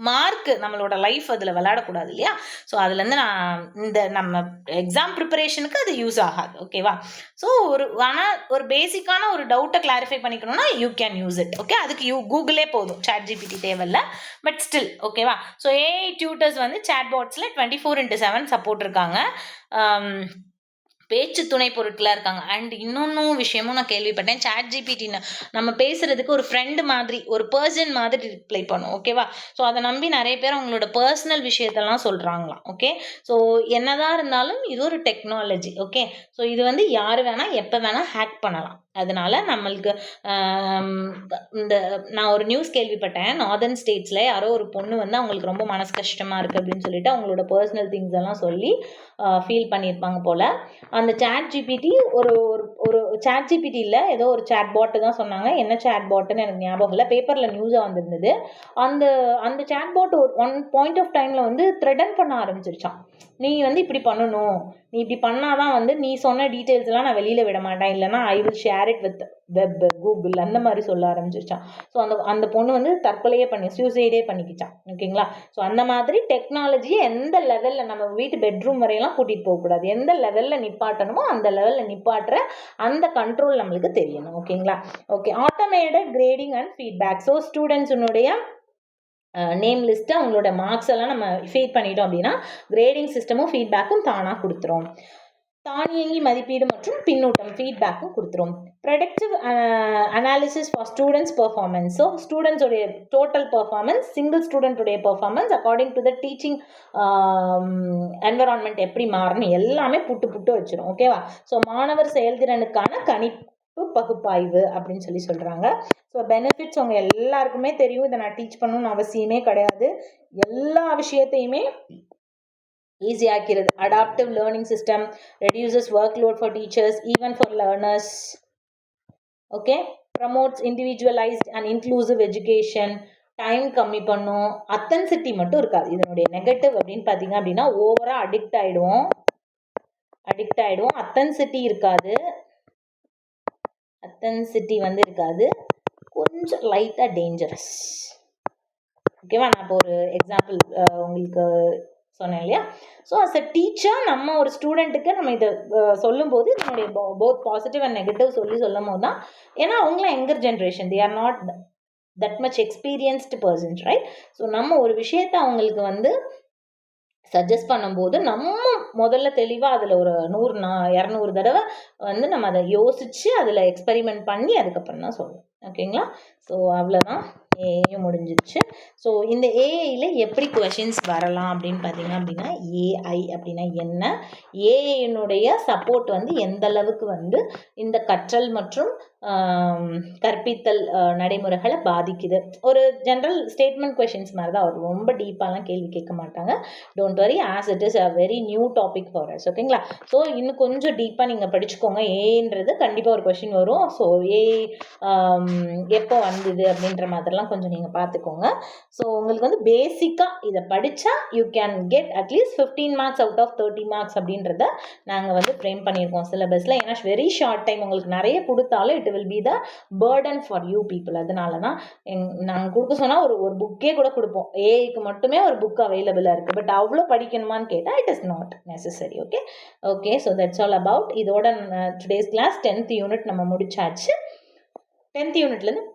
மார்க்கு நம்மளோட லைஃப் அதில் விளையாடக்கூடாது இல்லையா? ஸோ அதுலேருந்து நான் இந்த நம்ம எக்ஸாம் ப்ரிப்பரேஷனுக்கு அது யூஸ் ஆகாது. ஓகேவா? ஸோ ஆனால் ஒரு பேசிக்கான ஒரு டவுட்டை கிளாரிஃபை பண்ணிக்கணும்னா you can use it. Okay, அதுக்கு கூகுளே போதும், ChatGPT தேவையில்ல. பட் ஸ்டில் ஓகேவா? ஸோ ஏஐ டியூட்டர்ஸ் வந்து சேட்பாட்ஸில் 24/7 சப்போர்ட் இருக்காங்க. பேச்சு துணை பொருட்களாக இருக்காங்க. அண்ட் இன்னொன்றும் விஷயமும் நான் கேள்விப்பட்டேன், ChatGPT நம்ம பேசுகிறதுக்கு ஒரு ஃப்ரெண்டு மாதிரி, ஒரு பர்சன் மாதிரி ரிப்ளை பண்ணும். ஓகேவா? ஸோ அதை நம்பி நிறைய பேர் அவங்களோட பர்சனல் விஷயத்தெல்லாம் சொல்கிறாங்களாம். ஓகே, ஸோ என்னதான் இருந்தாலும் இது ஒரு டெக்னாலஜி. ஓகே, ஸோ இது வந்து யார் வேணால் எப்போ வேணால் ஹேக் பண்ணலாம். அதனால நம்மளுக்கு இந்த நான் ஒரு நியூஸ் கேள்விப்பட்டேன், நார்தர்ன் ஸ்டேட்ஸில் யாரோ ஒரு பொண்ணு வந்து அவங்களுக்கு ரொம்ப மனசு கஷ்டமாக இருக்குது அப்படின்னு சொல்லிட்டு அவங்களோட பர்சனல் திங்ஸ் எல்லாம் சொல்லி ஃபீல் பண்ணியிருப்பாங்க போல். அந்த ChatGPT ஒரு ஒரு ChatGPTயில் ஏதோ ஒரு சேட்பாட்டு தான் சொன்னாங்க, என்ன சேட்பாட்டுன்னு எனக்கு ஞாபகம் இல்லை, பேப்பரில் நியூஸாக வந்திருந்தது. அந்த சேட்பாட் ஒரு ஒன் பாயிண்ட் ஆஃப் டைமில் வந்து த்ரெட்டன் பண்ண ஆரம்பிச்சிருச்சான். நீ வந்து இப்படி பண்ணணும், நீ இப்படி பண்ணாதான் வந்து நீ சொன்ன டீட்டெயில்ஸ் எல்லாம் நான் வெளியில் விட மாட்டேன், இல்லைனா I will share it with web, Google, அந்த மாதிரி சொல்ல ஆரம்பிச்சிருச்சான். ஸோ அந்த பொண்ணு வந்து தற்கொலையே சூசைடே பண்ணிக்கிச்சான். ஓகேங்களா? ஸோ அந்த மாதிரி டெக்னாலஜியை எந்த லெவலில் நம்ம வீட்டு பெட்ரூம் வரையெல்லாம் கூட்டிகிட்டு போகக்கூடாது, எந்த லெவலில் நிப்பாட்டணுமோ அந்த லெவலில் நிப்பாட்டுற அந்த கண்ட்ரோல் நம்மளுக்கு தெரியணும். ஓகேங்களா? Okay, automated grading and feedback. So ஸ்டூடெண்ட்ஸுடைய நேம் லிஸ்ட்டு, அவங்களோட மார்க்ஸ் எல்லாம் நம்ம ஃபீட் பண்ணிட்டோம் அப்படின்னா கிரேடிங் சிஸ்டமும் ஃபீட்பேக்கும் தானாக கொடுத்துரும். தானியங்கி மதிப்பீடு மற்றும் பின்னூட்டம் ஃபீட்பேக்கும் கொடுத்துரும். Predictive analysis for students performance. So ஸ்டூடெண்ட்ஸோடைய டோட்டல் பெர்ஃபார்மன்ஸ், சிங்கிள் ஸ்டூடெண்ட்டுடைய performance according to the teaching environment எப்படி மாறணும் எல்லாமே புட்டு வச்சிரும். ஓகேவா? ஸோ மாணவர் செயல்திறனுக்கான கணிப்பு பகுப்பாய்வு அப்படின்னு சொல்கிறாங்க. ஸோ பெனிஃபிட்ஸ் உங்கள் எல்லாருக்குமே தெரியும், இதை நான் டீச் பண்ணணும்னு அவசியமே கிடையாது. எல்லா விஷயத்தையுமே ஈஸியாக்கிறது. Adaptive learning system reduces workload for teachers, even for learners. Okay, promotes individualised and inclusive education. Time கம்மி பண்ணும். அத்தன்சிட்டி மட்டும் இருக்காது. இதனுடைய நெகட்டிவ் அப்படின்னு பார்த்தீங்க அப்படின்னா ஓவராக அடிக்ட் ஆகிடுவோம். அத்தன்சிட்டி இருக்காது. அத்தன்சிட்டி வந்து இருக்காது, கொஞ்சம் லைட்டாக டேஞ்சரஸ். ஓகேவா? நான் இப்போ ஒரு எக்ஸாம்பிள் உங்களுக்கு சொன்னேன் இல்லையா? ஸோ அஸ் அ டீச்சர் நம்ம ஒரு ஸ்டூடெண்ட்டுக்கு நம்ம இதை சொல்லும்போது இதனுடைய போத் பாசிட்டிவ் அண்ட் நெகட்டிவ் சொல்லும் போது தான், ஏன்னா அவங்களாம் younger generation, they are not that much experienced persons, right? So நம்ம ஒரு விஷயத்தை அவங்களுக்கு வந்து சஜஸ்ட் பண்ணும்போது நம்ம முதல்ல தெளிவாக அதில் ஒரு 100-200 தடவை வந்து நம்ம அதை யோசித்து அதில் எக்ஸ்பெரிமெண்ட் பண்ணி அதுக்கப்புறம் தான் சொல்லணும். ஓகேங்களா? ஸோ அவ்வளோதான், ஏஐயும் முடிஞ்சிருச்சு. ஸோ இந்த ஏஐயில் எப்படி கொஷின்ஸ் வரலாம் அப்படின்னு பார்த்தீங்க அப்படின்னா, ஏஐ அப்படின்னா என்ன, ஏஐனுடைய சப்போர்ட் வந்து எந்த அளவுக்கு வந்து இந்த கற்றல் மற்றும் கற்பித்தல் நடைமுறைகளை பாதிக்குது. ஒரு ஜென்ரல் ஸ்டேட்மெண்ட் கொஷின்ஸ் மாதிரி தான் வரும், ரொம்ப டீப்பாலாம் கேள்வி கேட்க மாட்டாங்க. Don't worry, as it is a very new topic for us. ஓகேங்களா? ஸோ இன்னும் கொஞ்சம் டீப்பாக நீங்கள் படிச்சுக்கோங்க. ஏன்றது கண்டிப்பாக ஒரு கொஷின் வரும். ஸோ ஏஐ எப்போ வந்தது அப்படின்ற மாதிரிலாம் கொஞ்சம் நீங்கள் பார்த்துக்கோங்க. ஸோ உங்களுக்கு வந்து பேசிக்காக இதை படித்தா you can get at least 15 marks out of 30 marks அப்படின்றத நாங்கள் வந்து ஃப்ரேம் பண்ணியிருக்கோம் சிலபஸில். ஏன்னா வெரி ஷார்ட் டைம், உங்களுக்கு நிறைய கொடுத்தாலும் it will be the burden for you people. அதனால தான் நாங்கள் கொடுக்க சொன்னால் ஒரு புக்கே கூட கொடுப்போம். ஏஐக்கு மட்டுமே ஒரு புக் அவைலபிளாக இருக்குது. பட் அவ்வளோ படிக்கணுமான்னு கேட்டால் it is not necessary. Okay okay so that's all about. இதோட டுடேஸ் கிளாஸ் 10th யூனிட் நம்ம முடிச்சாச்சு. 10th யூனிட்லேருந்து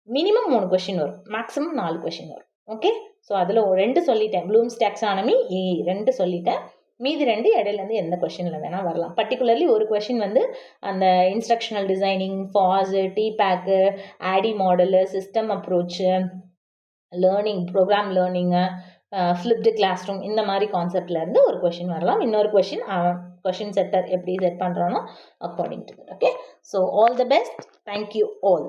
மினிமம் 3 கொஷின் வரும், மேக்ஸிமம் 4 கொஷின் வரும். ஓகே ஸோ அதில் 2 சொல்லிட்டேன், ப்ளூம்ஸ் டாக்ஸானமி, ஏஐ 2 சொல்லிட்டேன். மீதி 2 இடையிலேருந்து எந்த கொஷினில் வேணால் வரலாம். பர்டிகுலர்லி ஒரு கொஷின் வந்து அந்த இன்ஸ்ட்ரக்ஷனல் டிசைனிங், ஃபாஸு, டிபேக்கு, ADDIE model, system approach, learning, program learning, flipped classroom, இந்த மாதிரி கான்செப்ட்லேருந்து ஒரு கொஷின் வரலாம். இன்னொரு கொஷின் செட்டர் எப்படி செட் பண்ணுறோன்னா according to that. Okay so all the best. Thank you all.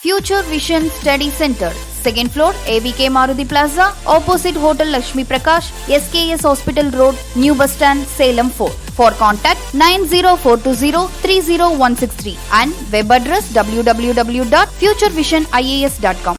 Future Vision Study Center, 2nd floor, ABK Maruti Plaza, opposite Hotel Lakshmi Prakash, SKS Hospital Road, New Bus Stand, Salem 4. For contact 90420 30163 and web address www.futurevision.ias.com.